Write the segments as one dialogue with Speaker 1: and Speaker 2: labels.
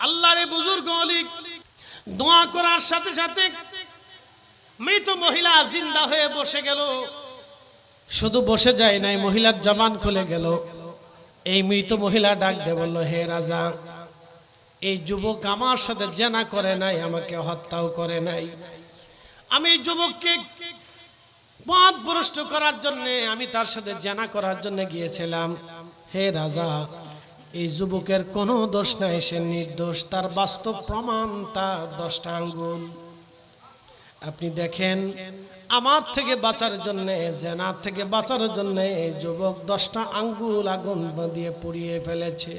Speaker 1: আল্লাহর বুজুর্গ ওলি দোয়া করার সাথে সাথে মৃত মহিলা জিন্দা হয়ে বসে গেল। শুধু বসে যায় নাই, মহিলার জবান খুলে গেল। এই মৃত মহিলা ডাক দিয়ে বলল, হে রাজা, এই যুবক আমার সাথে জেনা করে নাই, আমাকে হত্যাও করে নাই। আমি এই যুবককে পথভ্রষ্ট করার জন্য আমি তার সাথে জেনা করার জন্য গিয়েছিলাম। হে রাজা, এই যুবকের কোনো দোষ নাই, সে নির্দোষ। তার বাস্তব প্রমাণ তার 10টা আঙ্গুল। আপনি দেখেন, আমার থেকে বাঁচার জন্য, জেনার থেকে বাঁচার জন্য এই যুবক 10টা আঙ্গুল আগুন দিয়ে পুড়িয়ে ফেলেছে।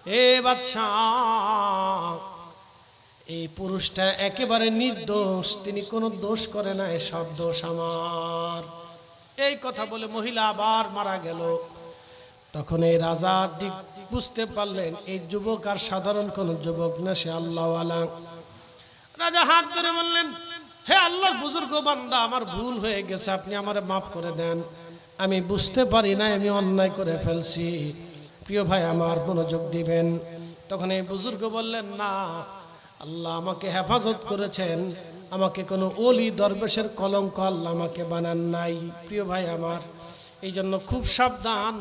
Speaker 1: এ বাদশা, এই পুরুষটা একেবারে নির্দোষ, তিনি কোনো দোষ করে না, সব দোষ আমার। এই কথা বলে মহিলা আবার মারা গেল। তখন এই রাজা বুঝতে পারলেন এই যুবক আর সাধারণ কোন যুবক না, সে আল্লাহওয়ালা। রাজা হাত ধরে বললেন, হে আল্লাহর বুজুর্গ বান্দা, আমার ভুল হয়ে গেছে, আপনি আমারে মাফ করে দেন। আমি বুঝতে পারি না আমি অন্যায় করে ফেলছি। প্রিয় ভাই আমার, মনোযোগ দিবেন। তখন এই বুজুর্গ বললেন, না, আল্লাহ আমাকে হেফাজত করেছেন, আমাকে কোনো ওলি দরবেশের কলঙ্ক আল্লাহ আমাকে বানান নাই। প্রিয় ভাই আমার, এই জন্য খুব সাবধান।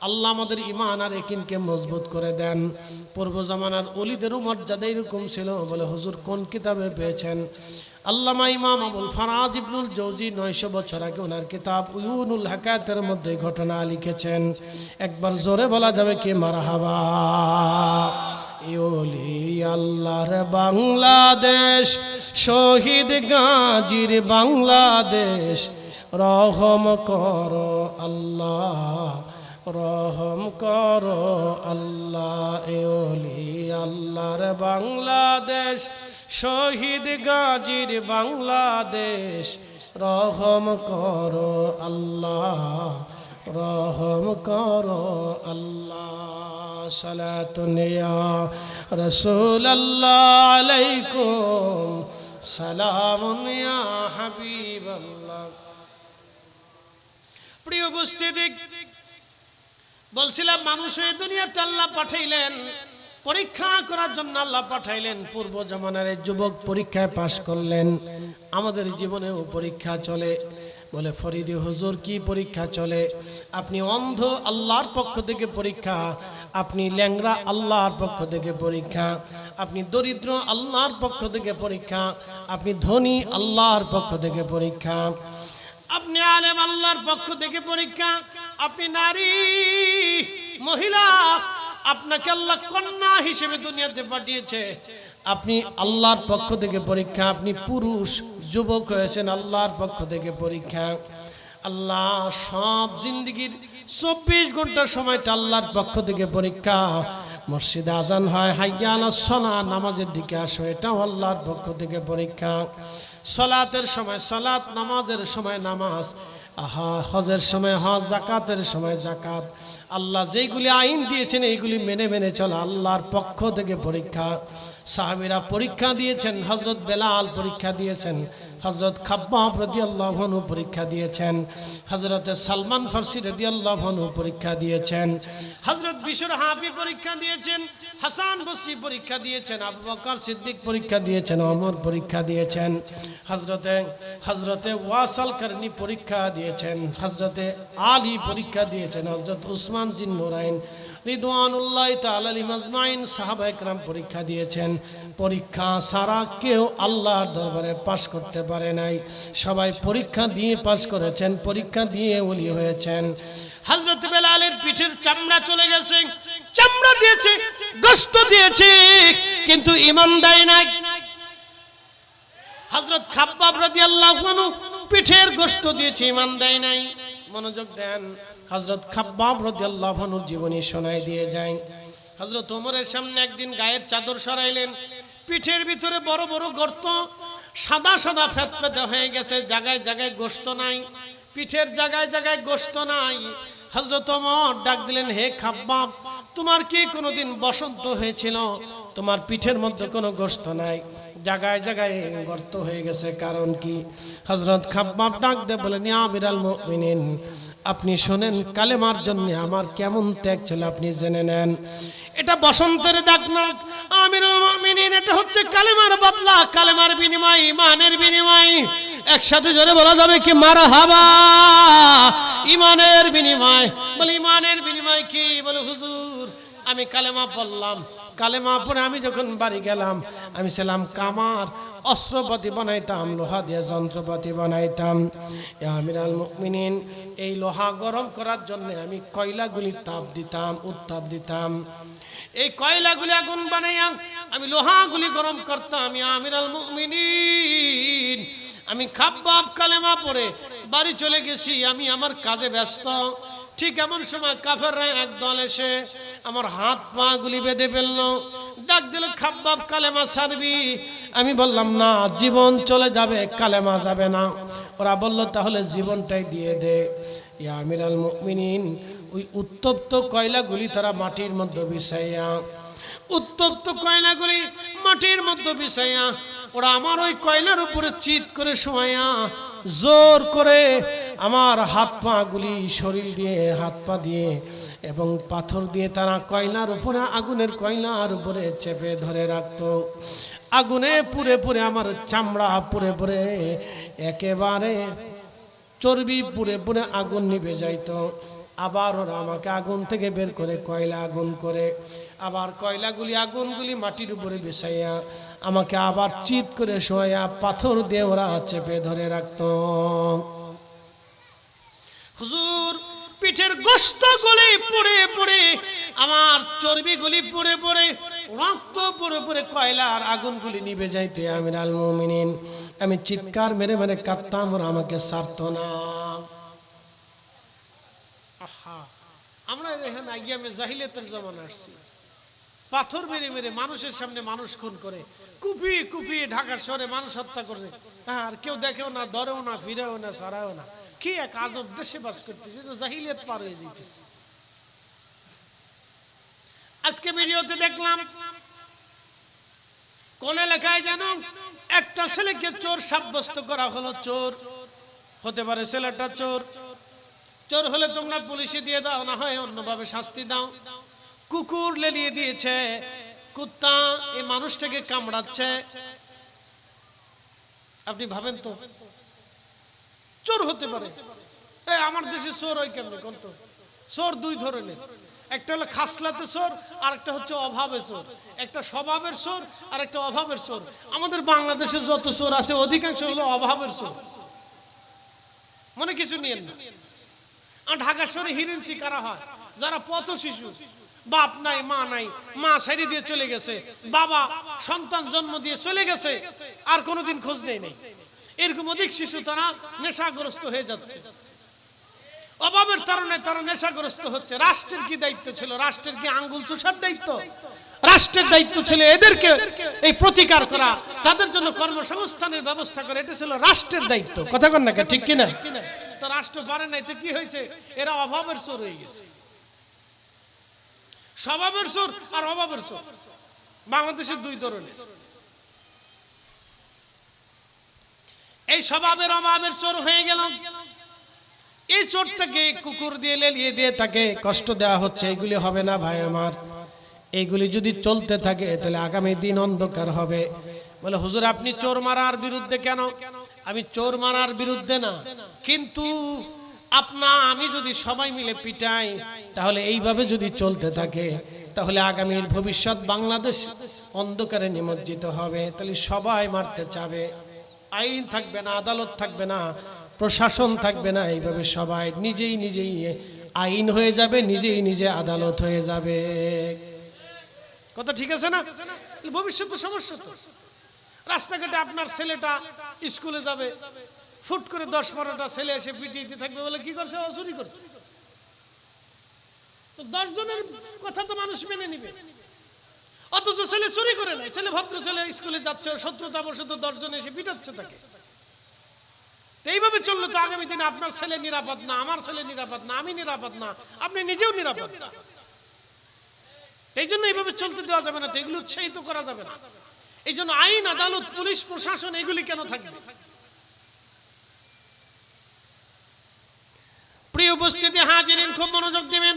Speaker 1: আল্লাহ আমাদের ইমান আর একিনকে মজবুত করে দেন। পূর্ব জামানার ওলিদেরও মর্যাদা এরকম ছিল। বলে, হুজুর কোন কিতাবে পেয়েছেন? আল্লামা ইমাম আবুল ফারাজ ইবনুল জৌজি 900 বছর আগে ওনার কিতাব উয়ুনুল হাকায়াতের মধ্যে ঘটনা লিখেছেন। একবার জোরে বলা যাবে কি মারহাবা? ওলি আল্লাহর বাংলাদেশ, শহীদ গাজীর বাংলাদেশ, রহম করো আল্লাহ, রহম করো আল্লাহ। ওলি আল্লাহর বাংলাদেশ, শহীদ গাজীর বাংলাদেশ, রহম করো আল্লাহ, রহম করো আল্লাহ। সালাতুন ইয়া রাসূলুল্লাহ আলাইকুম, সালামুন ইয়া হাবিবাল্লাহ। প্রিয় উপস্থিতি, বলছিলাম মানুষ এই দুনিয়াতে আল্লাহ পাঠাইলেন পরীক্ষা করার জন্য। আল্লাহ পাঠাইলেন, পূর্ব জামানার যুবক পরীক্ষায় পাশ করলেন। আমাদের জীবনেও পরীক্ষা চলে। বলে, ফরিদি হুজুর কি পরীক্ষা চলে? আপনি অন্ধ, আল্লাহর পক্ষ থেকে পরীক্ষা। আপনি ল্যাংড়া, আল্লাহর পক্ষ থেকে পরীক্ষা। আপনি দরিদ্র, আল্লাহর পক্ষ থেকে পরীক্ষা। আপনি ধনী, আল্লাহর পক্ষ থেকে পরীক্ষা। আপনি আলেম, আল্লাহর পক্ষ থেকে পরীক্ষা। আপনি নারী, মহিলা, আপনাকে আল্লাহ কন্যা হিসেবে দুনিয়াতে পাঠিয়েছে, আপনি আল্লাহর পক্ষ থেকে পরীক্ষা। আপনি পুরুষ, যুবক হয়েছেন, আল্লাহর পক্ষ থেকে পরীক্ষা। আল্লাহ সব জিন্দেগির 24 ঘন্টার সময়টা আল্লাহর পক্ষ থেকে পরীক্ষা। মসজিদে আজান হয়, হাইয়া আলাস সালাহ, নামাজের দিকে আসো, এটাও আল্লাহর পক্ষ থেকে পরীক্ষা। সালাতের সময় সালাত, নামাজের সময় নামাজ, হজের সময় হজ, যাকাতের সময় যাকাত। আল্লাহ যেইগুলি আইন দিয়েছেন এইগুলি মেনে মেনে চলা আল্লাহর পক্ষ থেকে পরীক্ষা। সাহাবীরা পরীক্ষা দিয়েছেন, হযরত বেলাল পরীক্ষা দিয়েছেন, হযরত খাব্বাব রাদিয়াল্লাহু আনহু পরীক্ষা দিয়েছেন, হযরত সালমান ফারসি রাদিয়াল্লাহু আনহু পরীক্ষা দিয়েছেন, হযরত বিশর হাফি পরীক্ষা দিয়েছেন, হাসান বসরি পরীক্ষা দিয়েছেন, আবু বকর সিদ্দিক পরীক্ষা দিয়েছেন, ওমর পরীক্ষা দিয়েছেন, হযরতে ওয়াসাল করনি পরীক্ষা দিয়েছেন, হযরতে আলী পরীক্ষা দিয়েছেন, হযরত উসমান জিন নুরাইন রিদওয়ানুল্লাহি তাআলা আলাইহিম আজমাইন সাহাবায়ে কেরাম পরীক্ষা দিয়েছেন। পরীক্ষা সারা কেউ আল্লাহর দরবারে পাশ করতে পারে নাই। সবাই পরীক্ষা দিয়ে পাশ করেছেন, পরীক্ষা দিয়ে ওলি হয়েছেন। হযরত বেলালের পিঠের চামড়া চলে গেছে, চামড়া দিয়েছে, গোশত দিয়েছে, কিন্তু ঈমান দেয় নাই। হযরত খাব্বাব রাদিয়াল্লাহু আনহু পিঠের গোশত দিয়েছে, ঈমান দেয় নাই। মনোযোগ দেন, হযরত খাব্বাব রাদিয়াল্লাহু আনহুর জীবনী শোনায় দিয়ে যায়। হযরত ওমরের সামনে একদিন গায়ের চাদর সরাইলেন, পিঠের ভিতরে বড় বড় গর্ত, সাদা সাদা ফেতফেতে হয়ে গেছে, জায়গায় জায়গায় গোশত নাই, পিঠের জায়গায় জায়গায় গোশত নাই। হযরত ওমর ডাক দিলেন, হে খাব্বাব, তোমার কি কোনোদিন বসন্ত হয়েছিল? তোমার পিঠের মধ্যে কোনো গোশত নাই, জায়গায় জায়গায় গর্ত হয়ে গেছে। কারণ কি? হযরত খাব্বাব ডাক দিয়ে বলেন, ইয়া আমিরাল মুমিনিন, আপনি শোনেন কালেমার জন্য আমার কেমন ত্যাগ ছিল আপনি জেনে নেন। এটা বসন্তের দাগ না আমিরুল মুমিনিন, এটা হচ্ছে কালেমার বদলা, কালেমার বিনিময়, ইমানের বিনিময়। একসাথে জোরে বলা যাবে কি মারহাবা? ইমানের বিনিময়। বলে ইমানের বিনিময় কি? বলে হুজুর আমি কালেমা পড়লাম, কালেমা পড়ে আমি যখন বাড়ি গেলাম, আমি ছিলাম কামার, অস্ত্রপাতি বানাইতাম, লোহা দিয়ে যন্ত্রপাতি বানাইতাম। ইয়া আমিরাল মুমিনিন, এই লোহা গরম করার জন্য আমি কয়লাগুলি তাপ দিতাম, উত্তাপ দিতাম। এই কয়লাগুলি আগুন বানাইয়া আমি লোহাগুলি গরম করতাম। ইয়া আমিরাল মুমিনিন, আমি খাব্বাব কালেমা পড়ে বাড়ি চলে গেছি, আমি আমার কাজে ব্যস্ত। ঠিক এমন সময় কাফেররা একদল এসে আমার হাত পা গুলি বেঁধে ফেললো, ডাক দিল খাব্বাব কালেমা ছাড়বি? আমি বললাম না, জীবন চলে যাবে, কালেমা যাবে না। ওরা বলল তাহলে জীবনটাই দিয়ে দে। ইয়া আমিরাল মুমিনিন, ওই উত্তপ্ত কয়লাগুলি তারা মাটির মধ্যে বিছাইয়া, উত্তপ্ত কয়লাগুলি মাটির মধ্যে বিছাইয়া ওরা আমার ওই কয়লার উপরে চিৎ করে শোয়াইয়া জোর করে আমার হাত পা গুলি, শরীর দিয়ে, হাত পা দিয়ে এবং পাথর দিয়ে তারা কয়লার উপরে, আগুনের কয়লার উপরে চেপে ধরে রাখতো। আগুনে পুড়ে পুড়ে আমার চামড়া পুড়ে পুড়ে একেবারে চর্বি পুড়ে পুড়ে আগুন নিভে যাইতো। আবার ওরা আমাকে আগুন থেকে বের করে কয়লা আগুন করে, আবার কয়লাগুলি আগুনগুলি মাটির উপরে বিছাইয়া আমাকে আবার চিৎ করে শোয়া পাথর দিয়ে ওরা চেপে ধরে রাখত। হুজুর পিঠের গোশতগুলি পুড়ে পুড়ে, আমার চর্বিগুলি পুড়ে পুড়ে, রক্ত পুড়ে পুড়ে কয়লার আগুনগুলি নিভে যাইতে আমিরাল মুমিনিন আমি চিৎকার মেরে মেরে কাঁদতাম, ওরা আমাকে ছাড়তো না। আমরা এখানে আইয়ামে জাহিলিয়াতের জামানা আসছি, পাথর মেরে মেরে মানুষের সামনে মানুষ খুন করে, কুপিয়ে কুপিয়ে ঢাকার শহরে মানুষ হত্যা করে, আর কেউ দেখেও না, ধরেও না, ফিরেও না, সারাও না। কি এক আজব দেশে বাস করতেছে, তো জাহিলিয়াত পার হয়ে যাইতেছে। আজকে ভিডিওতে দেখলাম কোন এলাকায় যেন একটা ছেলেকে চোর সাব্যস্ত করা হলো। চোর হতে পারে ছেলেটা চোর, চোর হলে তোমরা পুলিশে দিয়ে দাও, না হয় অন্যভাবে শাস্তি দাও। কুকুর লেলিয়ে দিয়েছে, কুত্তা এই মানুষটাকে কামড়াচ্ছে। আপনি ভাবেন তো চোর হতে পারে? আমার দেশে চোর হয় কেমনে কোন তো? চোর দুই ধরনের, একটা হলো খাসলাতে চোর, আর একটা হচ্ছে অভাবে চোর। একটা স্বভাবের চোর আর একটা অভাবের চোর। আমাদের বাংলাদেশে যত চোর আছে অধিকাংশ হলো অভাবের চোর, মনে কিছু নিয়ে না। আর ঢাকা শহরে হিরিন শিকারা হয় যারা পথ শিশু, বাপ নাই মা নাই, মা ছেড়ে দিয়ে চলে গেছে, বাবা সন্তান জন্ম দিয়ে চলে গেছে, আর কোনোদিন খোঁজ নেই নেই। এরকম অধিক শিশু তারা নেশাগ্রস্ত হয়ে যাচ্ছে, অভাবের কারণে তারা নেশাগ্রস্ত হচ্ছে। রাষ্ট্রের কি দায়িত্ব ছিল? রাষ্ট্রের কি আঙ্গুল চুষার দায়িত্ব? রাষ্ট্রের দায়িত্ব ছিল এদেরকে এই প্রতিকার করা, তাদের জন্য কর্মসংস্থানের ব্যবস্থা করা, এটা ছিল রাষ্ট্রের দায়িত্ব। কথা কন না, ঠিক কিনা? তো রাষ্ট্র পারে নাই, তো কি হয়েছে? এরা অভাবের চোর হয়ে গেছে। স্বভাবের চোর আর অভাবের চোর বাংলাদেশের দুই ধরনের। এই স্বভাবের অভাবের চোর হয়ে গেল, এই চোরটাকে কুকুর দিয়ে লেলিয়ে দিয়ে তাকে কষ্ট দেওয়া হচ্ছে। এগুলি হবে না ভাই আমার, এইগুলি যদি চলতে থাকে তাহলে আগামী দিন অন্ধকার হবে। বলে হুজুর আপনি চোর মারার বিরুদ্ধে কেন? আমি চোর মারার বিরুদ্ধে না, কিন্তু আমি যদি সবাই মিলে পিটাই, তাহলে এইভাবে যদি চলতে থাকে তাহলে আগামীর ভবিষ্যৎ বাংলাদেশ অন্ধকারে নিমজ্জিত হবে। তাহলে সবাই মারতে চাবে, আইন থাকবে না, আদালত থাকবে না, প্রশাসন থাকবে না, এইভাবে সবাই নিজেই নিজেই আইন হয়ে যাবে, নিজেই নিজে আদালত হয়ে যাবে। কথা ঠিক আছে না? ভবিষ্যতে সমস্যা তো। রাস্তাঘাটে আপনার ছেলেটা স্কুলে যাবে, ফুট করে 10-12টা ছেলে এসে পিটিয়ে থাকবে, বলে কি করছে? চুরি করছে। তো 10 জনের কথা তো মানুষ মেনে নিবে, অথচ ছেলে চুরি করে নাই, ছেলে ভদ্র ছেলে স্কুলে যাচ্ছে, 17টা বছর তো 10 জন এসে পিটাচ্ছে তাকে। এইভাবে চললে তো আগামী দিনে আপনার ছেলে নিরাপদ না, আমার ছেলে নিরাপদ না, আমি নিরাপদ না, আপনি নিজেও নিরাপদ না। এই জন্য এইভাবে চলতে দেওয়া যাবে না, তো এগুলো উৎসাহিত করা যাবে না। এই জন্য আইন, আদালত, পুলিশ প্রশাসন এগুলি কেন থাকবে? প্রিয় উপস্থিতি হাজিরিন, খুব মনোযোগ দিবেন।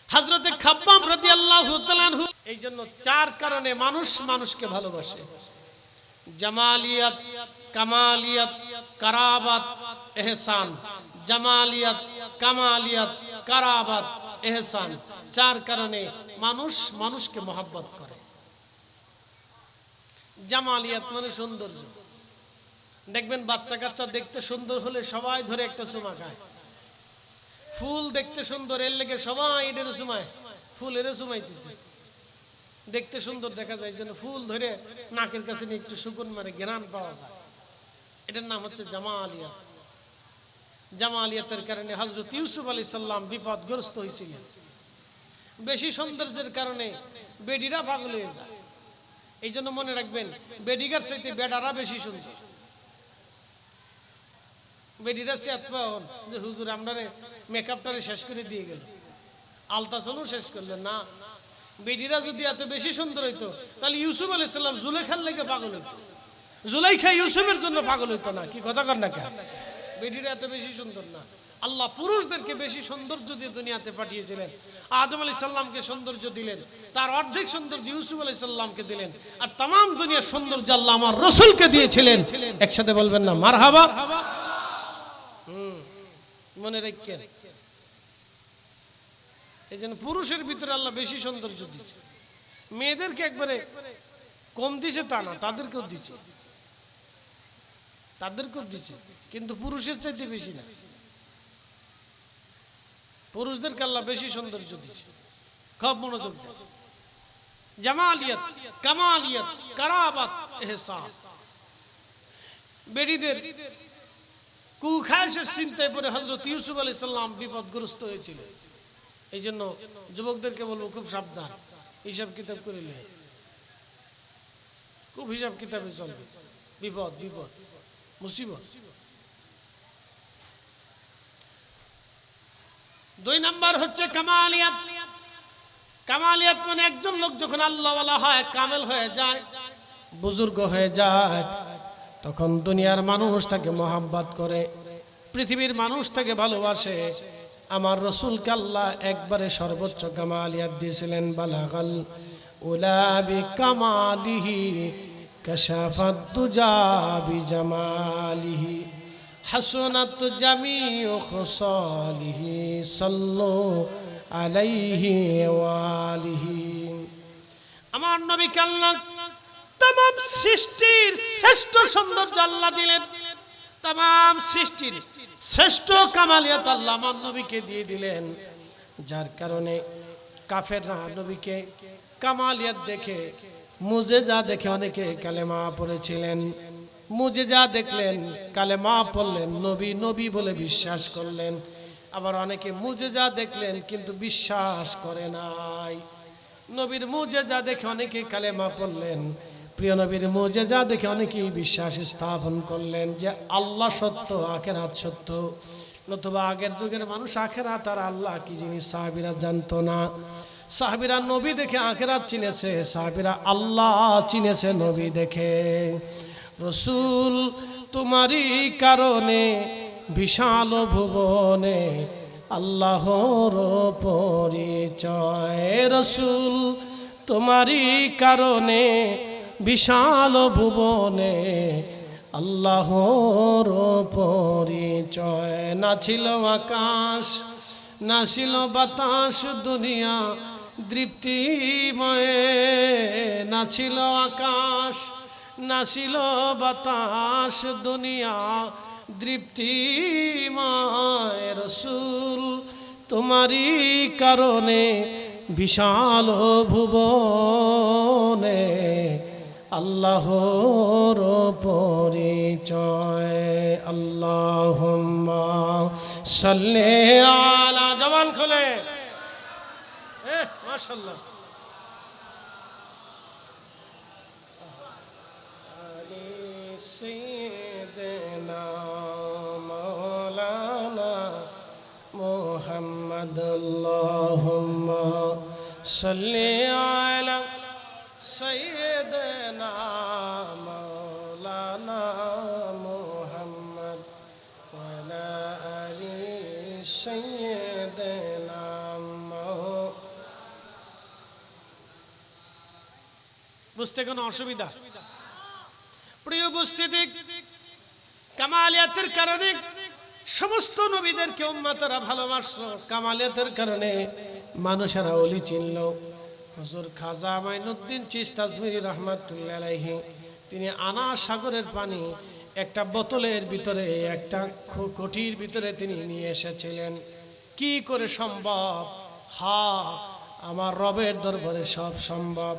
Speaker 1: হযরতে খাব্বাব রাদিয়াল্লাহু তাআলা আনহু, এই জন্য 4 কারণে মানুষ মানুষকে ভালোবাসে: জামালিয়াত, কামালিয়াত, কারাবাত, ইহসান। জামালিয়াত, কামালিয়াত, কারাবাত, ইহসান, 4 কারণে মানুষ মানুষকে মহব্বত করে। জামালিয়াত মানে সৌন্দর্য। দেখবেন বাচ্চা কাচ্চা দেখতে সুন্দর হলে সবাই ধরে একটা চুমা খায়। ফুল দেখতে সুন্দর, এর লেগে সবাই এদের চুমায়, ফুল এর চুমাইতেছে, দেখতে সুন্দর দেখা যায়, এই জন্য ফুল ধরে নাকের কাছে নিয়ে একটু সুকুন মারে, ঘ্রাণ পাওয়া যায়। এটার নাম হচ্ছে জামালিয়াত। জামালিয়াতের কারণে হযরত ইউসুফ আলাইহিস সালাম বিপদগ্রস্ত হয়েছিলেন। বেশি সৌন্দর্যের কারণে বেডিরা পাগল হয়ে যায়। এই জন্য মনে রাখবেন, বেডিগার চাইতে বেডারা বেশি সুন্দর। বেডিরা চেত পান যে হুজুর আপনারে মেকআপটারে শেষ করে দিয়ে গেল, আলতাসনও শেষ করলেন না। বেডিরা যদি এত বেশি সুন্দর হইতো তাহলে ইউসুফ আলাইহিস সালাম জুলেখার লেগে পাগল হইতো, জুলাইখা ইউসুফের জন্য পাগল হইতো না। কি কথা কর না কেন? বেডিরা এত বেশি সুন্দর না। আল্লাহ পুরুষদেরকে বেশি সৌন্দর্য দিয়ে দুনিয়াতে পাঠিয়েছিলেন। আদম আলাইহিস সালামকে সৌন্দর্য দিলেন, তার অর্ধেক সৌন্দর্য ইউসুফ আলাইহিস সালামকে দিলেন, আর तमाम দুনিয়ার সৌন্দর্য আল্লাহ আমার রাসূলকে দিয়েছিলেন। একসাথে বলবেন না মারহাবা? মনে রাখেন, এই জন্য পুরুষের ভিতরে আল্লাহ বেশি সৌন্দর্য দিচ্ছে। মেয়েদেরকে একবারে কম দিছে তা না, তাদেরকেও দিচ্ছে, তাদেরকেও দিচ্ছে, কিন্তু পুরুষের চাইতে বেশি না। পুরুষদেরকে আল্লাহ বেশি সৌন্দর্য দিচ্ছে। খুব মনোযোগ দেন। জামালিয়াত, কামালিয়াত, কারাবাত, ইহসান। বেড়িদের কুখায়েশের চিন্তায় পড়ে হযরত ইউসুফ আলাইহিস সালাম বিপদগ্রস্ত হয়েছিলেন। এই জন্য যুবকদেরকে বলবো, খুব সাবধান, হিসাব কিতাব করিলে, খুব হিসাব কিতাবে চলবে। বিপদ বিপদ মুসিবত। 2 নাম্বার হচ্ছে কামালিয়াত। কামালিয়াত মানে একজন লোক যখন আল্লাহওয়ালা হয়, কামেল হয়ে যায়, বুজুর্গ হয়ে যায়, তখন দুনিয়ার মানুষ তাকে মহব্বত করে, পৃথিবীর মানুষ তাকে ভালোবাসে। আমার রাসূলকে আল্লাহ একবারে সর্বোচ্চ কামালিয়াত দিয়েছিলেন। বালাগাল উলা বিকামালিহি কাশাফাত তুজা বিজামালিহি হাসনাত জামিউ খুসালিহি সাল্লু আলাইহি ওয়া আলিহি। আমার নবীকে আল্লাহ तमाम সৃষ্টির শ্রেষ্ঠ সৌন্দর্য আল্লাহ দিলেন। तमाम সৃষ্টির শ্রেষ্ঠ কামালিয়াত আল্লাহ আমার নবীকে দিয়ে দিলেন, যার কারণে কাফেররা নবীকে কামালিয়াত দেখে, মুজেজা দেখে অনেকে কালেমা পড়েছিলেন। মুজেজা দেখলেন, কালেমা পড়লেন, নবী নবী বলে বিশ্বাস করলেন। আবার অনেকে মুজেজা দেখলেন কিন্তু বিশ্বাস করে নাই। নবীর মুজেজা দেখে অনেকে কালেমা পড়লেন, প্রিয় নবীর মুজেজা দেখে অনেকেই বিশ্বাস স্থাপন করলেন যে আল্লাহ সত্য, আখিরাত সত্য। নতুবা আগের যুগের মানুষ আখিরাত আর আল্লাহ কি জিনিস সাহাবীরা জানতো না। সাহাবীরা নবী দেখে আখিরাত চিনেছে, সাহাবীরা আল্লাহ চিনেছে নবী দেখে। রাসূল তোমারই কারণে বিশাল ভুবনে আল্লাহর পরিচয়। রাসূল তোমারই কারণে বিশাল ভুবনে আল্লাহর পরিচয়। না ছিল আকাশ, না ছিল বাতাস, দুনিয়া দৃপ্তিময়। না ছিল আকাশ, না ছিল বাতাস, দুনিয়া দৃপ্তিময়। রাসূল তোমারই কারণে বিশাল ভুবনে আল্লাহর পরিচয়। আল্লাহুম্মা সাল্লি আলা, জবান খুলে মাশাআল্লাহ, আলি সাইয়্যিদিনা মাওলানা মুহাম্মদ محمد اللهم صل على سيدنا مولانا محمد وعلى آل سيدنا বুঝতে কোনো অসুবিধা? প্রিয় উপস্থিতি, কামালিয়াতের কারণে সমস্ত নবীদেরকে উম্মতরা ভালোবাসলো, কামালিয়াতের কারণে মানুষেরা ওলি চিনল। হুজুর খাজা মাইনুদ্দিন চিশতি আজমিরি রাহমাতুল্লাহ আলাইহি তিনি আনা সাগরের পানি একটা বোতলের ভিতরে, একটা কোটির ভিতরে তিনি নিয়ে এসেছিলেন। কি করে সম্ভব? আমার রবের দরবারে সব সম্ভব।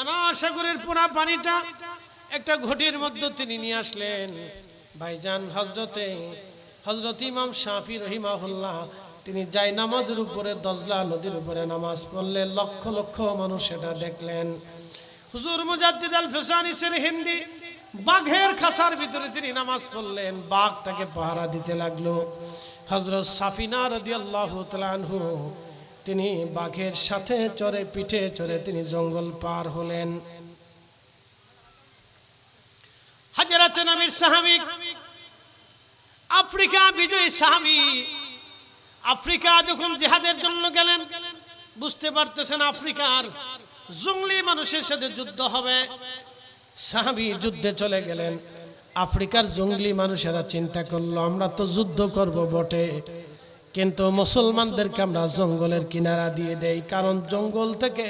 Speaker 1: আনা সাগরের পুরা পানিটা একটা ঘটির মধ্যে তিনি নিয়ে আসলেন। ভাইজান হযরত ইমাম শাফি রহিমাহুল্লাহ তিনি যাই নামাজের উপরে দজলা নদীর উপরে নামাজ পড়লেন, লক্ষ লক্ষ মানুষ সেটা দেখলেন। হুজুর মুজাদ্দিদ আল ফিসানি হিন্দি বাঘের খাসার ভিতরে তিনি নামাজ পড়লেন, বাঘ তাকে পাহারা দিতে লাগলো। হযরত সাফিনা রাদিয়াল্লাহু তাআলা আনহু তিনি বাঘের সাথে চড়ে, পিঠে চড়ে তিনি জঙ্গল পার হলেন। হযরত নবীর সাহাবী, আফ্রিকা বিজয়ী সাহাবী, আফ্রিকা যখন জিহাদের জন্য গেলেন, বুঝতে পারতেছেন আফ্রিকার জঙ্গলি মানুষের সাথে যুদ্ধ হবে। সাহাবী যুদ্ধে চলে গেলেন। আফ্রিকার জঙ্গলি মানুষেরা চিন্তা করলো আমরা তো যুদ্ধ করব বটে, কিন্তু মুসলমানদেরকে আমরা জঙ্গলের কিনারা দিয়ে দেই, কারণ জঙ্গল থেকে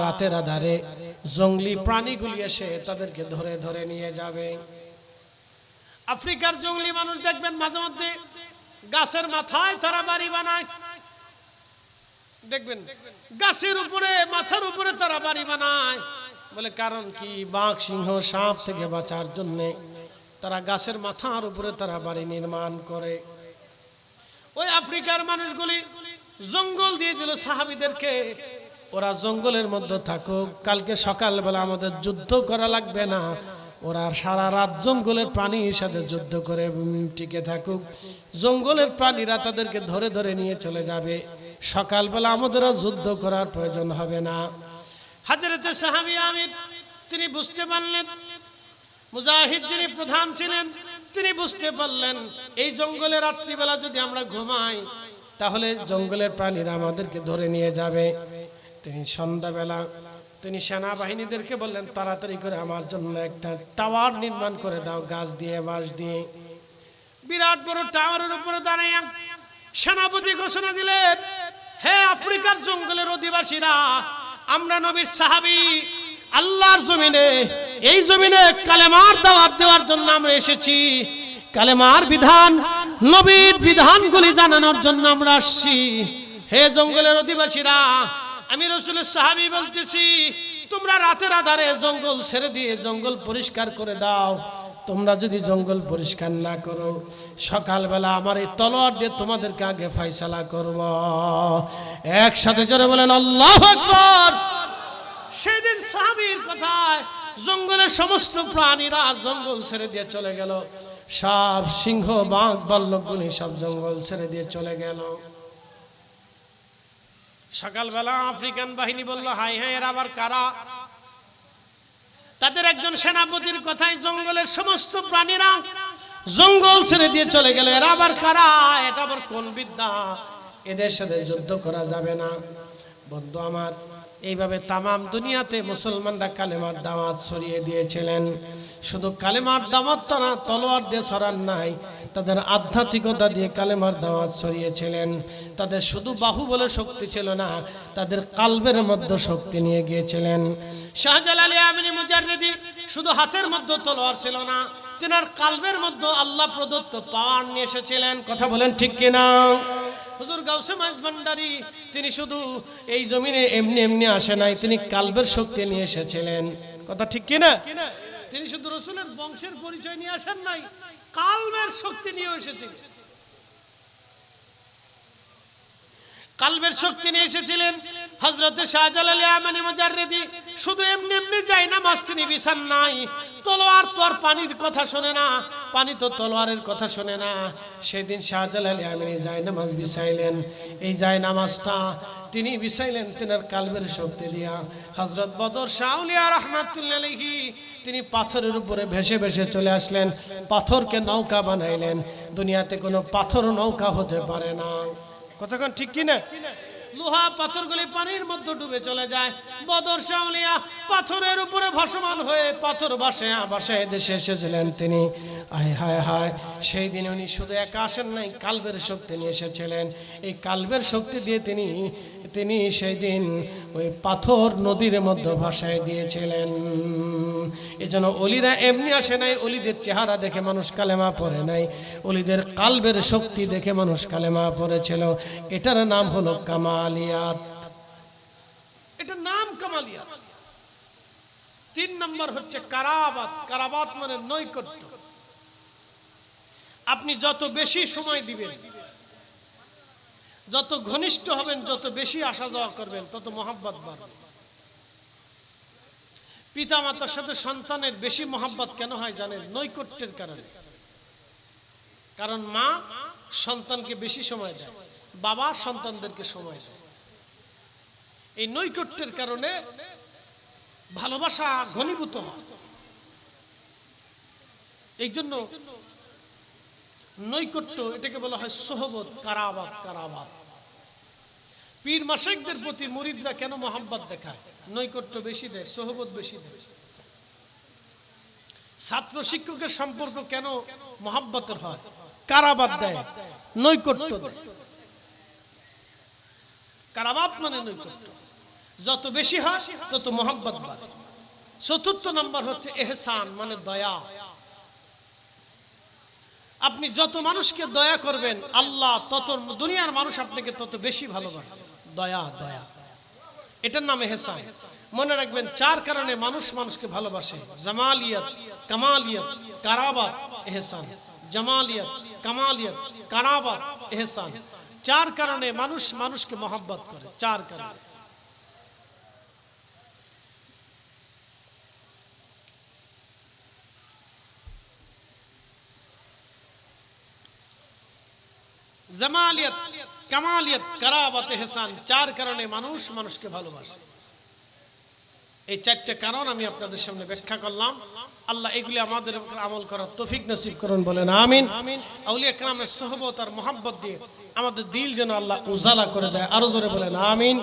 Speaker 1: রাতের আধারে জঙ্গলি প্রাণীগুলি এসে তাদেরকে ধরে ধরে নিয়ে যাবে। আফ্রিকার জঙ্গলি মানুষ দেখবেন মাঝে মধ্যে গাছের মাথায় তারা বাড়ি বানায়, দেখবেন গাছের উপরে, মাথার উপরে তারা বাড়ি বানায়। বলে কারণ কি? বাঘ, সিংহ, সাপ থেকে বাঁচার জন্য তারা গাছের মাথার উপরে তারা বাড়ি নির্মাণ করে। ওই আফ্রিকার মানুষগুলি জঙ্গল দিয়ে দিল সাহাবীদেরকে, ওরা জঙ্গলের মধ্যে থাকুক, কালকে সকালবেলা আমাদের যুদ্ধ করা লাগবে না, ওরা সারা রাত জঙ্গলের প্রাণীর সাথে যুদ্ধ করে টিকে থাকুক, জঙ্গলের প্রাণীরা তাদেরকে ধরে ধরে নিয়ে চলে যাবে, সকালবেলা আমাদেরও যুদ্ধ করার প্রয়োজন হবে না। হযরত সাহাবী আমির তিনি বুঝতে পারলেন, মুজাহিদ যিনি প্রধান ছিলেন তিনি বুঝতে পারলেন এই জঙ্গলে রাত্রিবেলা যদি আমরা ঘুমাই তাহলে জঙ্গলের প্রাণীরা আমাদেরকে ধরে নিয়ে যাবে। তিনি সন্ধ্যাবেলা তিনি সেনাবাহিনীদেরকে বললেন তাড়াতাড়ি করে আমার জন্য একটা টাওয়ার নির্মাণ করে দাও, গাছ দিয়ে, বাঁশ দিয়ে। বিরাট বড় টাওয়ারের উপরে দাঁড়িয়ে সেনাপতি ঘোষণা দিলেন, হে আফ্রিকার জঙ্গলের অধিবাসীরা, আমরা নবীর সাহাবী, আল্লাহর জমিনে, এই জমিনে কালেমার দাওয়াত দেওয়ার জন্য আমরা এসেছি, কালেমার বিধান, নবীর বিধানগুলি জানানোর জন্য আমরা আসছি। হে জঙ্গলের অধিবাসীরা, আমি রাসূলের সাহাবী বলতেছি, তোমরা রাতের আধারে জঙ্গল ছেড়ে দিয়ে জঙ্গল পরিষ্কার করে দাও। তোমরা যদি জঙ্গল পরিষ্কার না করো, সকালবেলা আমার এই তলোয়ার দিয়ে তোমাদেরকে আগে ফয়সালা করব। একসাথে জোরে বলেন আল্লাহু আকবার। সেদিন সাহাবীর কথায় জঙ্গলের সমস্ত প্রাণীরা জঙ্গল ছেড়ে দিয়ে চলে গেল, সব সিংহ, বাঘ, ভাল্লুকগুলি সব জঙ্গল ছেড়ে দিয়ে চলে গেল। সকালবেলা আফ্রিকান বাহিনী বলল, হাই হাই, এরা আবার কারা? তাদের একজন সেনাপতির কথায় জঙ্গলের সমস্ত প্রাণীরা জঙ্গল ছেড়ে দিয়ে চলে গেল, এরা আবার কারা? এটা আবার কোন বিদ্যা? এদের সাথে যুদ্ধ করা যাবে না। বন্ধু আমার, এইভাবে তামাম দুনিয়াতে মুসলমানরা কালেমার দাওয়াত ছড়িয়ে দিয়েছিলেন। শুধু কালেমার দাওয়াত তারা তলোয়ার দিয়ে ছড়ান নাই, তাদের আধ্যাত্মিকতা দিয়ে কালেমার দাওয়াত ছড়িয়েছিলেন। তাদের শুধু বাহুবলে শক্তি ছিল না, তাদের কালবের মধ্যে শক্তি নিয়ে গিয়েছিলেন। শাহজালাল আমিনী মুজাররিদি শুধু হাতের মধ্যে তলোয়ার ছিল না, তিনার কালবের মধ্যে আল্লাহ প্রদত্ত পাওয়ার নিয়ে এসেছিলেন। কথা বলেন ঠিক কিনা? হুজুর গাউসে মাইজ ভান্ডারী তিনি শুধু এই জমিনে এমনি এমনি আসে নাই, তিনি কালবের শক্তি নিয়ে এসেছিলেন। কথা ঠিক কিনা? তিনি শুধু রাসূলের বংশের পরিচয় নিয়ে আসেন নাই, কালবের শক্তি নিয়ে এসেছিলেন। কালবের শক্তি নিয়ে এসেছিলেন হযরত শাহজালাল ইয়ামানি মুজাররিদি। শুধু এমনি এমনি যায় নামাজ তিনি বিছান নাই। তলোয়ার তো আর পানির কথা শোনে না, পানি তো তলোয়ারের কথা শোনে না। সেদিন শাহজালাল ইয়ামানি যায় নামাজ বিছাইলেন। এই যায় নামাজটা তিনি বিছাইলেন তিনার কালবের শক্তি দিয়া। হযরত বদর শাহ আউলিয়া রাহমাতুল্লাহি আলাইহি তিনি পাথরের উপরে ভেসে ভেসে চলে আসলেন, পাথরকে নৌকা বানাইলেন। দুনিয়াতে কোনো পাথর নৌকা হতে পারে না। কতক্ষণ ঠিক কিনা? লোহা পাথরগুলি পানির মধ্যে ডুবে চলে যায়। বদর শাহ আউলিয়া পাথরের উপরে ভাসমান হয়ে পাথর ভাসায় দেশে এসেছিলেন তিনি। আয় হায় হায়, সেই দিন উনি শুধু একা আসেন নাই, কালবের শক্তি নিয়ে এসেছিলেন। এই কালবের শক্তি দিয়ে তিনি সেই দিন ওই পাথর নদীর মধ্যে ভাসায় দিয়েছিলেন। এজন্য অলিরা এমনি আসে নাই, অলিদের চেহারা দেখে মানুষ কালেমা পড়ে নাই, অলিদের কালবের শক্তি দেখে মানুষ কালেমা পড়েছিল। এটার নাম হলো কামালিয়াত। এটার নাম কামালিয়াত। 3 নম্বর হচ্ছে কারাবাত। কারাবাত মানে নৈকট্য। আপনি যত বেশি সময় দিবেন, যত ঘনিষ্ঠ হবেন, যত বেশি আসা যাওয়া করবেন, তত মহব্বত বাড়বে। পিতা মাতার সাথে সন্তানের বেশি মহব্বত কেন হয় জানেন? নৈকট্যের কারণে। কারণ মা সন্তানকে বেশি সময় দেয়, বাবা সন্তানদেরকে সময় দেয়। এই নৈকট্যের কারণে ভালোবাসা ঘনীভূত হয়। এই জন্য নৈকট্য, এটাকে বলা হয় সোহবত, কারাবাত। কারাবাত। পীর মাশায়েখদের প্রতি মুরিদরা কেন মহব্বত দেখায়? নৈকট্য বেশি দেয়, সোহবত বেশি দেয়। ছাত্র শিক্ষকের সম্পর্ক কেন মহব্বতের হয়? কারাবাত দেয়, নৈকট্য দেয়। কারাবাত মানে নৈকট্য। যত বেশি হয় তত মহব্বত বাড়ে। 4র্থ নম্বর হচ্ছে ইহসান মানে দয়া। আপনি যত মানুষকে দয়া করবেন, আল্লাহ তত, দুনিয়ার মানুষ আপনাকে তত বেশি ভালোবাসবে। দয়া, দয়া, এটার নাম ইহসান। মনে রাখবেন, 4 কারণে মানুষ মানুষকে ভালোবাসে: জামালিয়াত, কামালিয়াত, কারাবাত, ইহসান। জামালিয়াত, কামালিয়াত, কারাবাত, ইহসান। 4 কারণে মানুষ মানুষকে মহব্বত করে। 4 কারণে। জামালিয়াত, কামালিয়াত, কারাবাত, ইহসান। 4 কারণে মানুষ মানুষকে ভালোবাসে। এই 4টা কারণ আমি আপনাদের সামনে ব্যাখ্যা করলাম। আল্লাহ এগুলি আমাদের উপর আমল করার তৌফিক নসিব করুন, বলেন আমিন। আউলিয়া কেরামের সোহবত আর মহব্বত দিয়ে আমাদের দিল যেন আল্লাহ উজালা করে দেয়, আরো জোরে বলেন আমিন।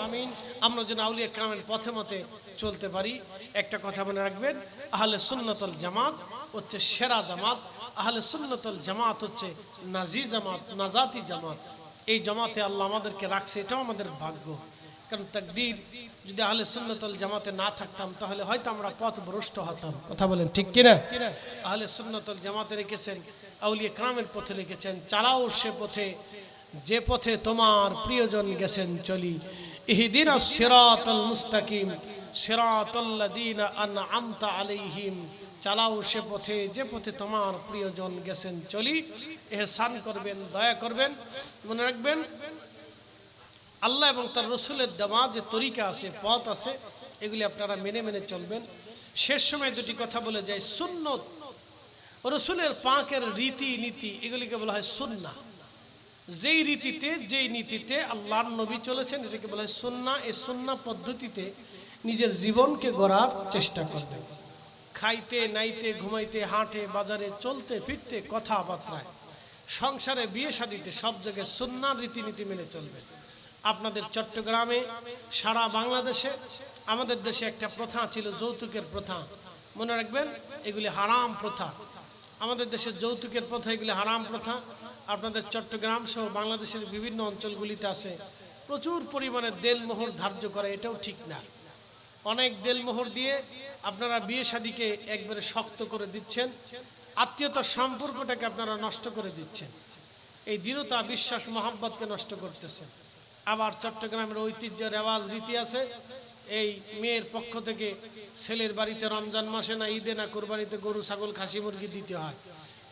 Speaker 1: আমরা যেন আউলিয়া কেরামের পথে মতে চলতে পারি। একটা কথা মনে রাখবেন, আহলে সুন্নাত ওয়াল জামাত হচ্ছে সেরা জামাত। আহলে সুন্নাত ওয়াল জামাত হচ্ছে নাজি জামাত, নাজাতি জামাত। এই জামাতে আল্লাহ আমাদেরকে রাখছে, এটাও আমাদের ভাগ্য। কারণ তাকদীর, যদি আহলে সুন্নাত ওয়াল জামাতে না থাকতাম তাহলে হয়তো আমরা পথভ্রষ্ট হতাম। কথা বলেন ঠিক কিনা? আহলে সুন্নাত ওয়াল জামাতে রেখেছেন, আউলিয়া কেরামের পথে রেখেছেন। চালাও সে পথে, যে পথে তোমার প্রিয়জন গেছেন চলি। ইহদিনাস সিরাতাল মুস্তাকিম সিরাতাল্লাযীনা আন'আমতা আলাইহিম। চালাও সে পথে, যে পথে তোমার প্রিয়জন গেছেন চলি। ইহসান করবেন, দয়া করবেন। মনে রাখবেন, আল্লাহ এবং তার রসুলের দেওয়া যে তরিকা আছে, পথ আছে, এগুলি আপনারা মেনে মেনে চলবেন। শেষ সময় 2টি কথা বলে যায়। সুন্নত, রসুলের পাকের রীতি নীতি, এগুলিকে বলা হয় সুন্নাহ। যেই রীতিতে, যেই নীতিতে আল্লাহর নবী চলেছেন, এটাকে বলা হয় সুন্নাহ। এই সুন্নাহ পদ্ধতিতে নিজের জীবনকে গড়ার চেষ্টা করবেন। খাইতে, নাইতে, ঘুমাইতে, হাঁটে, বাজারে, চলতে ফিরতে, কথাবার্তায়, সংসারে, বিয়ে শাদীতে, সব জায়গায় সুন্নাহর রীতিনীতি মেনে চলবেন। আপনাদের চট্টগ্রামে, সারা বাংলাদেশে, আমাদের দেশে একটা প্রথা ছিল, যৌতুকের প্রথা। মনে রাখবেন, এগুলি হারাম প্রথা। আমাদের দেশের যৌতুকের প্রথা, এগুলি হারাম প্রথা। আপনাদের চট্টগ্রাম সহ বাংলাদেশের বিভিন্ন অঞ্চলগুলিতে আছে। প্রচুর পরিমাণে দেলমোহর ধার্য করে, এটাও ঠিক না। অনেক দেলমোহর দিয়ে আপনারা বিয়ে শাদীকে একবারে শক্ত করে দিচ্ছেন, আত্মীয়তার সম্পর্কটাকে আপনারা নষ্ট করে দিচ্ছেন। এই দৃঢ়তা, বিশ্বাস, মহব্বতকে নষ্ট করতেছেন। আবার চট্টগ্রামের ঐতিহ্য, রেওয়াজ, রীতি আছে, এই মেয়ের পক্ষ থেকে ছেলের বাড়িতে রমজান মাসে না ঈদে না কোরবানিতে গরু, ছাগল, খাসি, মুরগি দিতে হয়।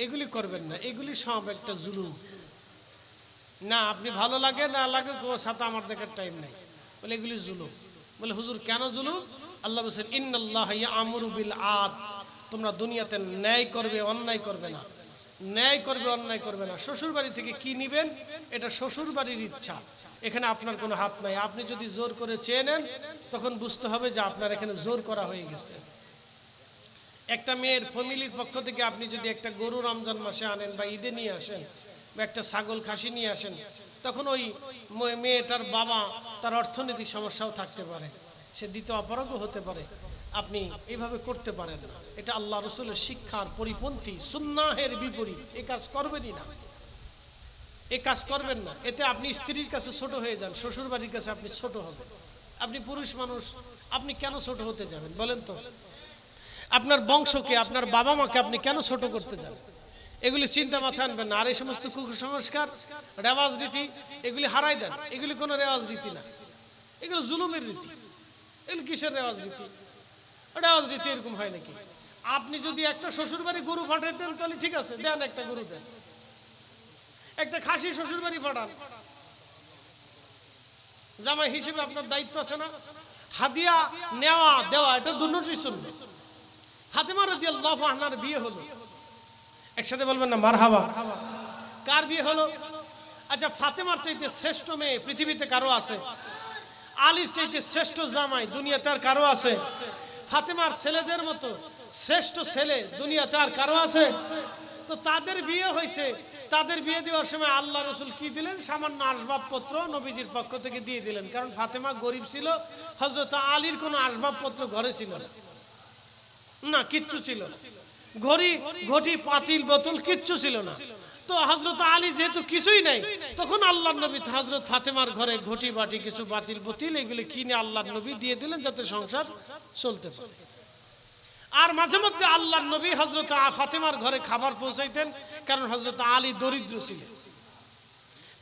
Speaker 1: এগুলি করবেন না, এগুলি সব একটা জুলুম। না আপনি ভালো লাগে না লাগে ওর সাথে আমার দেখার টাইম নেই। বলে এগুলি জুলুম। বলে হুজুর কেন জুলুম? আল্লাহ বলেছেন ইন্নাল্লাহা ইয়া'মুরু বিল আদল, তোমরা দুনিয়াতে ন্যায় করবে, অন্যায় করবে না। ন্যায় করবে, অন্যায় করবে না। শ্বশুর বাড়ি থেকে কি নিবেন এটা শ্বশুর বাড়ির ইচ্ছা, এখানে আপনার কোনো হাত নাই। আপনি যদি জোর করে চেয়ে নেন তখন বুঝতে হবে যে আপনার এখানে জোর করা হয়ে গেছে। একটা মেয়ের ফ্যামিলির পক্ষ থেকে আপনি যদি একটা গরু রমজান মাসে আনেন বা ঈদে নিয়ে আসেন বা একটা ছাগল খাসি নিয়ে আসেন, তখন ওই মেয়েটার বাবা তার অর্থনৈতিক সমস্যাও থাকতে পারে, সে দিতে অপারগও হতে পারে। আপনি এইভাবে করতে পারেন না, এটা আল্লাহ রসুলের শিক্ষার পরিপন্থী, সুন্নাহের বিপরীত। এই কাজ করবেনই না, এই কাজ করবেন না। এতে আপনি স্ত্রীর কাছে ছোট হয়ে যান, শ্বশুর বাড়ির কাছে আপনি ছোট হবেন। আপনি পুরুষ মানুষ, আপনি কেন ছোট হতে যাবেন বলেন তো? আপনার বংশকে, আপনার বাবা মাকে আপনি কেন ছোট করতে যাবেন? এগুলি চিন্তা মাথায় আনবেন না। আর এই সমস্ত কুসংস্কার, রেওয়াজ রীতি এগুলি হারাই দেন। এগুলি কোনো রেওয়াজ রীতি না, এগুলো জুলুমের রীতি। এগুলো কিসের রেওয়াজ রীতি? রেওয়াজ রীতি এরকম হয় নাকি? আপনি যদি একটা শ্বশুর বাড়ি গরু পাঠাইতেন তাহলে ঠিক আছে, দেন একটা গরু দেন, একটা খাসি শ্বশুর বাড়ি পাঠান, জামাই হিসেবে আপনার দায়িত্ব আছে না? হাদিয়া নেওয়া দেওয়া এটা দুটোই সুন্নাত। ফাতেমা রাদিয়াল্লাহু আনহার বিয়ে হলো, একসাথে বলবেন না মারহাবা। কার বিয়ে হলো? আচ্ছা, ফাতেমার চাইতে শ্রেষ্ঠ মেয়ে পৃথিবীতে কারো আছে? আলীর চাইতে শ্রেষ্ঠ জামাই দুনিয়াতে আর কারো আছে? ফাতেমার ছেলেদের মতো শ্রেষ্ঠ ছেলে দুনিয়াতে আর কারো আছে? তো তাদের বিয়ে হয়েছে, তাদের বিয়ে দেওয়ার সময় আল্লাহ রসুল কি দিলেন? সামান্য আসবাবপত্র নবীজির পক্ষ থেকে দিয়ে দিলেন। কারণ ফাতেমা গরিব ছিল, হযরত আলীর কোনো আসবাবপত্র ঘরে ছিল না, কিচ্ছু ছিল না। ঘটি পাতিল বোতল কিচ্ছু ছিল না। তো হযরত আলী যেহেতু কিছুই নাই, তখন আল্লাহর নবী হযরত ফাতেমার ঘরে ঘটি বাটি কিছু বাতিল বোতিল এগুলি কিনে আল্লাহর নবী দিয়ে দিলেন যাতে সংসার চলতে পারে। আর মাঝে মধ্যে আল্লাহর নবী হযরত ফাতেমার ঘরে খাবার পৌঁছাইতেন, কারণ হযরত আলী দরিদ্র ছিলেন।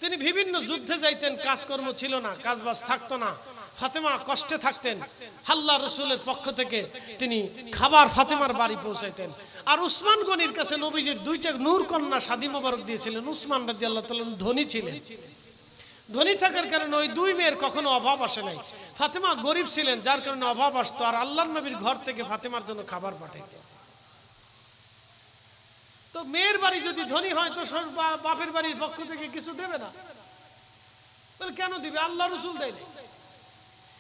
Speaker 1: তিনি বিভিন্ন যুদ্ধে যাইতেন, কাজকর্ম ছিল না, কাজবাজ থাকতো না। ফাতেমা কষ্টে থাকতেন, আল্লাহ রসুলের পক্ষ থেকে তিনি খাবার ফাতেমার বাড়ি পৌঁছাইতেন। আর উসমান গনির কাছে নবীজির দুইটা নূর কন্যা শাদী মোবারক দিয়েছিলেন। উসমান রাদিয়াল্লাহু তাআলা ধনী ছিলেন, ধনী থাকার কারণে ওই দুই মেয়ের কখনো অভাব আসে নাই। ফাতেমা গরিব ছিলেন, যার কারণে অভাব আসতো। আর আল্লাহর নবীর ঘর থেকে ফাতেমার জন্য খাবার পাঠাইতেন। তো মেয়ের বাড়ি যদি ধনী হয় তো বাপের বাড়ির পক্ষ থেকে কিছু দেবে না? কেন দিবে? আল্লাহ রসুল দেয়।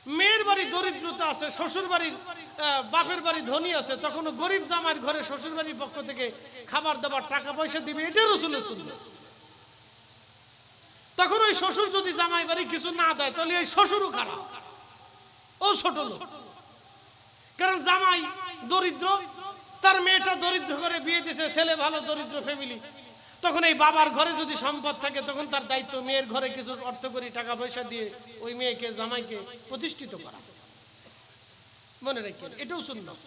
Speaker 1: মেয়ের বাড়ি দরিদ্রতা আছে, শ্বশুর বাড়ির বাপের বাড়ি ধনী আছে, তখন গরিব জামাইয়ের ঘরে শ্বশুর বাড়ির পক্ষ থেকে খাবার দাবার টাকা পয়সা দিবে, এটা রসুলের সুন্নাত। তখন ওই শ্বশুর যদি জামাই বাড়ি কিছু না দেয় তাহলে এই শ্বশুরও খারাপ, ও ছোট লোক। কারণ জামাই দরিদ্র, তার মেয়েটা দরিদ্র করে বিয়ে দিয়েছে, ছেলে ভালো দরিদ্র ফ্যামিলি, তখন এই বাবার ঘরে যদি সম্পদ থাকে তখন তার দায়িত্ব মেয়ের ঘরে কিছু অর্থ করি টাকা পয়সা দিয়ে ওই মেয়েকে জামাইকে প্রতিষ্ঠিত করা। মনে রাখেন, এটাও সুন্নাত।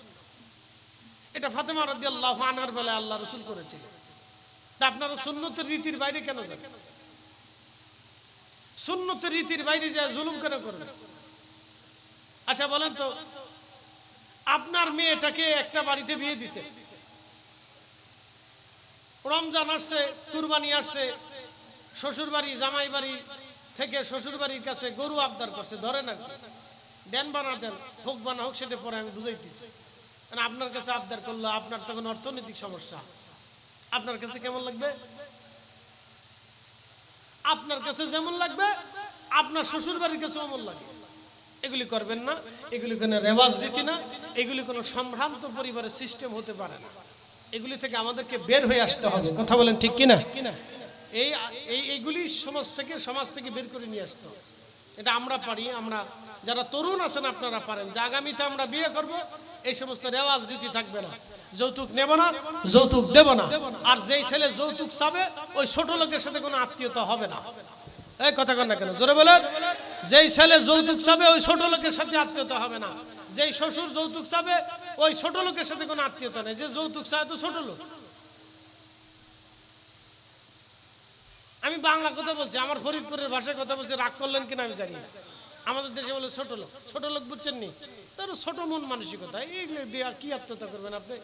Speaker 1: এটা ফাতেমা রাদিয়াল্লাহু আনহার বেলায় আল্লাহ রসুল করেছিলেন। তা আপনারা সুন্নতের রীতির বাইরে কেন যাবেন? সুন্নতের রীতির বাইরে যা জুলুম কেন করবেন? আচ্ছা বলেন তো, আপনার মেয়েটাকে একটা বাড়িতে বিয়ে দিচ্ছে, রমজান আসছে, কুরবানি আসছে, শ্বশুর বাড়ি জামাই বাড়ি থেকে শ্বশুর বাড়ির কাছে গরু আবদার করছে, ধরেন আর কি, দেন বা না দেন, হোক বা না হোক সেটা পরে আমি বুঝাইতেছি। আপনার কাছে আবদার করলো, আপনার তখন অর্থনৈতিক সমস্যা, আপনার কাছে কেমন লাগবে? আপনার কাছে যেমন লাগবে আপনার শ্বশুর বাড়ির কাছে অমন লাগে। এগুলি করবেন না, এগুলি কোনো রেওয়াজ রীতি না, এগুলি কোনো সম্ভ্রান্ত পরিবারের সিস্টেম হতে পারে না। এগুলি থেকে আমাদেরকে বের হয়ে আসতে হবে। কথা বলেন ঠিক কিনা? এইগুলি সমাজ থেকে বের করে নিয়ে আসতে হবে। এটা আমরা পারি, আমরা যারা তরুণ আছেন আপনারা পারেন যে আগামীতে আমরা বিয়ে করব, এই সমস্ত রেওয়াজ রীতি থাকবে না, যৌতুক নেব না, যৌতুক দেব না। আর যেই ছেলে যৌতুক চাবে ওই ছোট লোকের সাথে কোনো আত্মীয়তা হবে না। এই কথা কন না কেন, জোরে বলেন। যেই ছেলে যৌতুক চাবে ওই ছোট লোকের সাথে আত্মীয়তা হবে না। যেই শ্বশুর যৌতুক চাবে ওই ছোট লোকের সাথে কোনো আত্মীয়তা নেই। যে যৌতুক চায় তো ছোট লোক। আমি বাংলা কথা বলছি, আমার ফরিদপুরের ভাষায় কথা বলছি, রাগ করলেন কিনা আমি জানি না। আমাদের দেশে বলে ছোট লোক, ছোট লোক বুঝছেন নি? তার ছোট মন মানসিকতা, এইগুলো দিয়ে কি আত্মীয়তা করবেন আপনি?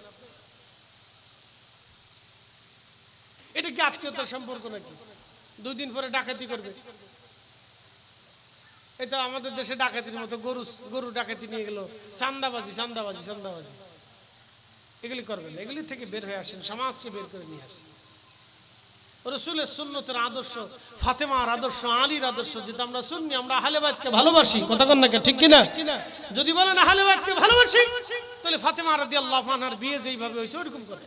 Speaker 1: এটা কি আত্মীয়তার সম্পর্ক নাকি? 2 দিন পরে ডাকাতি করবে। এটা আমাদের দেশে ডাকাতির মতো গরু ডাকাতি নিয়ে গেল, চান্দাবাজি চান্দাবাজি চান্দাবাজি, এগুলি করবেন না। এগুলি থেকে বের হয়ে আসেন, সমাজকে বের করে নিয়ে আসেন। রাসূলের সুন্নতের আদর্শ, ফাতেমার আদর্শ, আলীর আদর্শ, যেটা আমরা সুন্নি, আমরা আহলে বাইতকে ভালোবাসি, কথা কন না ঠিক কিনা? যদি বলেন আহলে বাইতকে ভালোবাসি, তাহলে ফাতেমা রাদিয়াল্লাহু আনহার বিয়ে যেইভাবে হয়েছে ওরকম করে,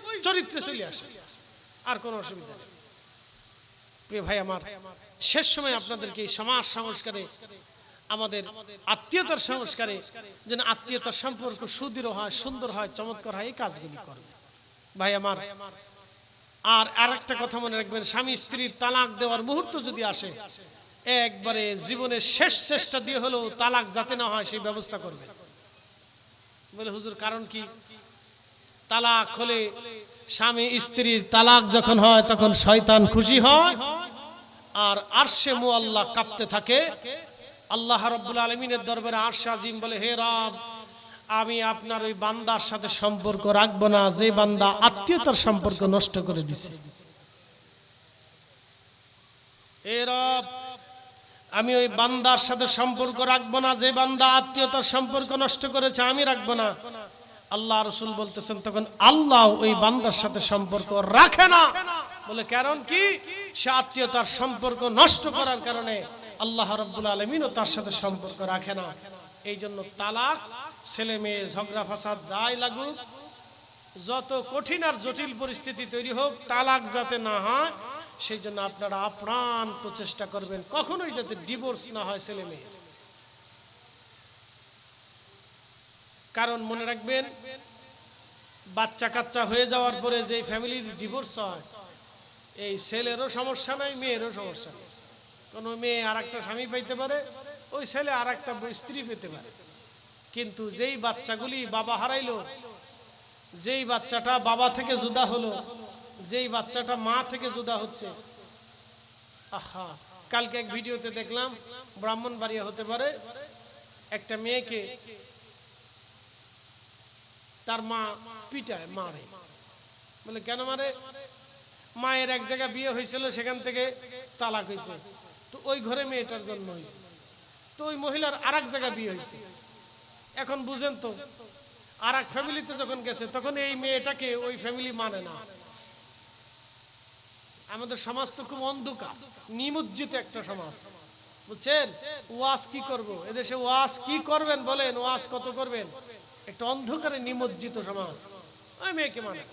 Speaker 1: ওই চরিত্রে চলে আসে, আর কোনো অসুবিধা নেই। প্রিয় ভাই আমার, শেষ সময় আপনাদেরকে এই সমাজ সংস্কারে, আমাদের আত্মীয়তার সংস্কারে, যেন আত্মীয়তার সম্পর্ক সুদৃঢ় হয়, সুন্দর হয়, চমৎকার হয়, এই কাজগুলি করবে ভাই আমার। আর আরেকটা কথা মনে রাখবেন, স্বামী স্ত্রীর তালাক দেওয়ার মুহূর্ত যদি আসে, একবারে জীবনের শেষ চেষ্টা দিয়ে হলেও তালাক যাতে না হয় সেই ব্যবস্থা করবে। বলে হুজুর কারণ কি? তালাক হলে, স্বামী স্ত্রীর তালাক যখন হয় তখন শয়তান খুশি হয়, আর আরশে মুআল্লা কাঁপতে থাকে। আল্লাহ রাব্বুল আলামিনের দরবারে আরশে আজিম বলে, হে রব, আমি আপনার ওই বান্দার সাথে সম্পর্ক রাখবো না যে বান্দা আত্মীয়তার সম্পর্ক নষ্ট করে দিছে। হে রব, আমি ওই বান্দার সাথে সম্পর্ক রাখবো না যে বান্দা আত্মীয়তার সম্পর্ক নষ্ট করেছে, আমি রাখবো না। আল্লাহ রাসূল বলতেছেন তখন আল্লাহ ওই বান্দার সাথে সম্পর্ক রাখে না। বলে কারণ কি? সে আত্মীয়তার সম্পর্ক নষ্ট করার কারণে আল্লাহ রাব্বুল আলামিনও তার সাথে সম্পর্ক রাখে না। এই জন্য তালাক, ছেলে মেয়ে ঝগড়া ফাসাদ যাই লাগুক, যত কঠিন আর জটিল পরিস্থিতি তৈরি হোক, তালাক যাতে না হয় সেই জন্য আপনারা আপ্রাণ প্রচেষ্টা করবেন, কখনোই যাতে ডিভোর্স না হয় ছেলে মেয়ে। কারণ মনে রাখবেন, বাচ্চা কাচ্চা হয়ে যাওয়ার পরে যে ফ্যামিলির ডিভোর্স হয়, এই ছেলেরও সমস্যা নাই, মেয়েরও সমস্যা নেই। কোনো মেয়ে আর একটা স্বামী পাইতে পারে, ওই ছেলে আর একটা স্ত্রী পেতে পারে, কিন্তু যেই বাচ্চাগুলি বাবা হারাইলো, যেই বাচ্চাটা বাবা থেকে জুদা হলো, যেই বাচ্চাটা মা থেকে জুদা হচ্ছে, আহা, কালকে এক ভিডিওতে দেখলাম, ব্রাহ্মণবাড়িয়া হতে পারে, একটা মেয়েকে তার মা পিটায়, মারে। বলে কেন মারে? মায়ের এক জায়গায় বিয়ে হয়েছিল, সেখান থেকে তালাক হয়েছে, তো ওই ঘরে মেয়েটার জন্ম হয়েছে, তো ওই মহিলার আর এক জায়গায় বিয়ে হয়েছে। এখন বুঝেন তো, আর এক ফ্যামিলিতে যখন গেছে তখন এই মেয়েটাকে ওই ফ্যামিলি মানে না। আমাদের সমাজ তো খুব অন্ধকার, নিমজ্জিত একটা সমাজ, বুঝছেন? ওয়াজ কি করব এদেশে? ওয়াজ কি করবেন বলেন? ওয়াজ কত করবেন? একটা অন্ধকারে নিমজ্জিত সমাজ, ওই মেয়েকে মানে।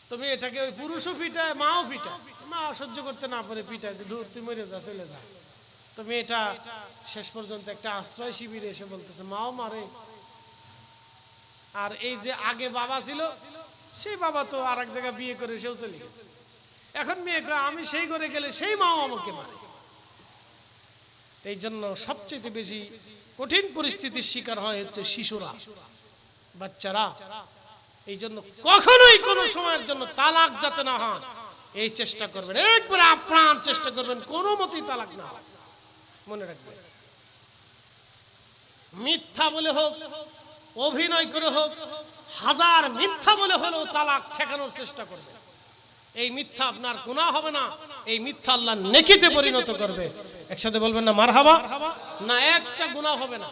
Speaker 1: তো মেয়েটাকে ওই পুরুষও পিটায়, মাও পিটায়, মা সহ্য করতে না পারে পিটায়, যে দূর তুই মরে যা, চলে যা। তো মেয়েটা শেষ পর্যন্ত একটা আশ্রয় শিবিরে এসে বলতেছে মাও মারে। আর এই যে আগে বাবা ছিল, সেই বাবা তো আর এক জায়গায় বিয়ে করে সেও চলে গেছে। এখন মেয়ে আমি সেই করে গেলে সেই মাও আমাকে মারে। এই জন্য সবচেয়ে বেশি কঠিন পরিস্থিতির শিকার হয় হচ্ছে শিশুরা, বাচ্চারা। এই জন্য কখনোই কোনো সময়ের জন্য তালাক যাতে না হয় এই চেষ্টা করবেন, একবারে আপ্রাণ চেষ্টা করবেন, কোনো মতেই তালাক না হয়। মনে রাখবেন, মিথ্যা বলে হোক, অভিনয় করে হোক, হাজার মিথ্যা বলে হলেও তালাক ঠেকানোর চেষ্টা করবে। এই মিথ্যা আপনার গুনাহ হবে না, এই মিথ্যা আল্লাহ নেকিতে পরিণত করবে। একসাথে বলবেন না মারহাবা? না, একটা গুনাহ হবে না,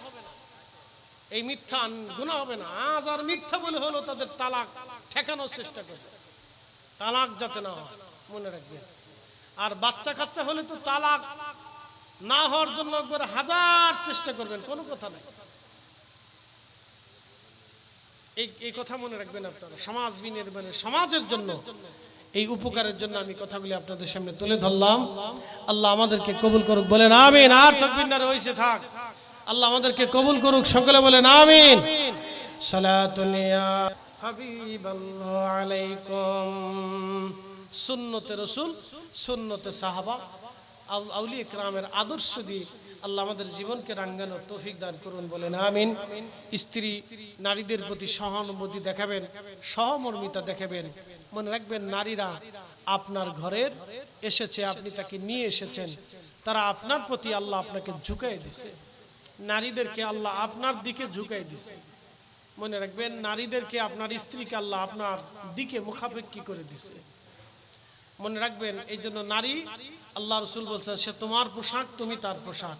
Speaker 1: এই মিথ্যা গুনাহ হবে না। হাজার মিথ্যা বলে হলেও তাদের তালাক ঠেকানোর চেষ্টা করবে, তালাক যাতে না হয়, মনে রাখবেন। আর বাচ্চা কাচ্চা হলে তো তালাক না হওয়ার জন্য একবার হাজার চেষ্টা করবেন, কোনো কথা নাই। এই কথা মনে রাখবেন আপনারা। সমাজ বিনির্মাণে, সমাজের জন্য, এই উপকারের জন্য আমি কথাগুলি আপনাদের সামনে তুলে ধরলাম। আল্লাহ আমাদেরকে কবুল করুক, বলেন আমিন। আর তাকবীর না হইছে থাক, আল্লাহ আমাদেরকে কবুল করুক, সকলে বলেন আমিন। সালাতুন ইয়া হাবিবাল্লাহ আলাইকুম। সুন্নতে রাসূল, সুন্নতে সাহাবা, আউলিয়া কিরামের আদর্শ দিয়ে আল্লাহ আমাদের জীবনকে রাঙ্গানোর তৌফিক দান করুন, বলেন আমিন। স্ত্রী নারীদের প্রতি সহানুভূতি দেখাবেন, সহমর্মিতা দেখাবেন। মনে রাখবেন, নারীরা আপনার ঘরের এসেছে, আপনি তাকে নিয়ে এসেছেন, তারা আপনার প্রতি আল্লাহ আপনাকে ঝুঁকাই দিছে, নারীদেরকে আল্লাহ আপনার দিকে ঝুঁকাই দিছে। মনে রাখবেন, নারীদেরকে আপনার স্ত্রীকে আল্লাহ আপনার দিকে মুখাপেক্ষী করে দিছে। মনে রাখবেন, এই জন্য নারী, আল্লাহ রসুল বলছেন, সে তোমার পোশাক, তুমি তার পোশাক।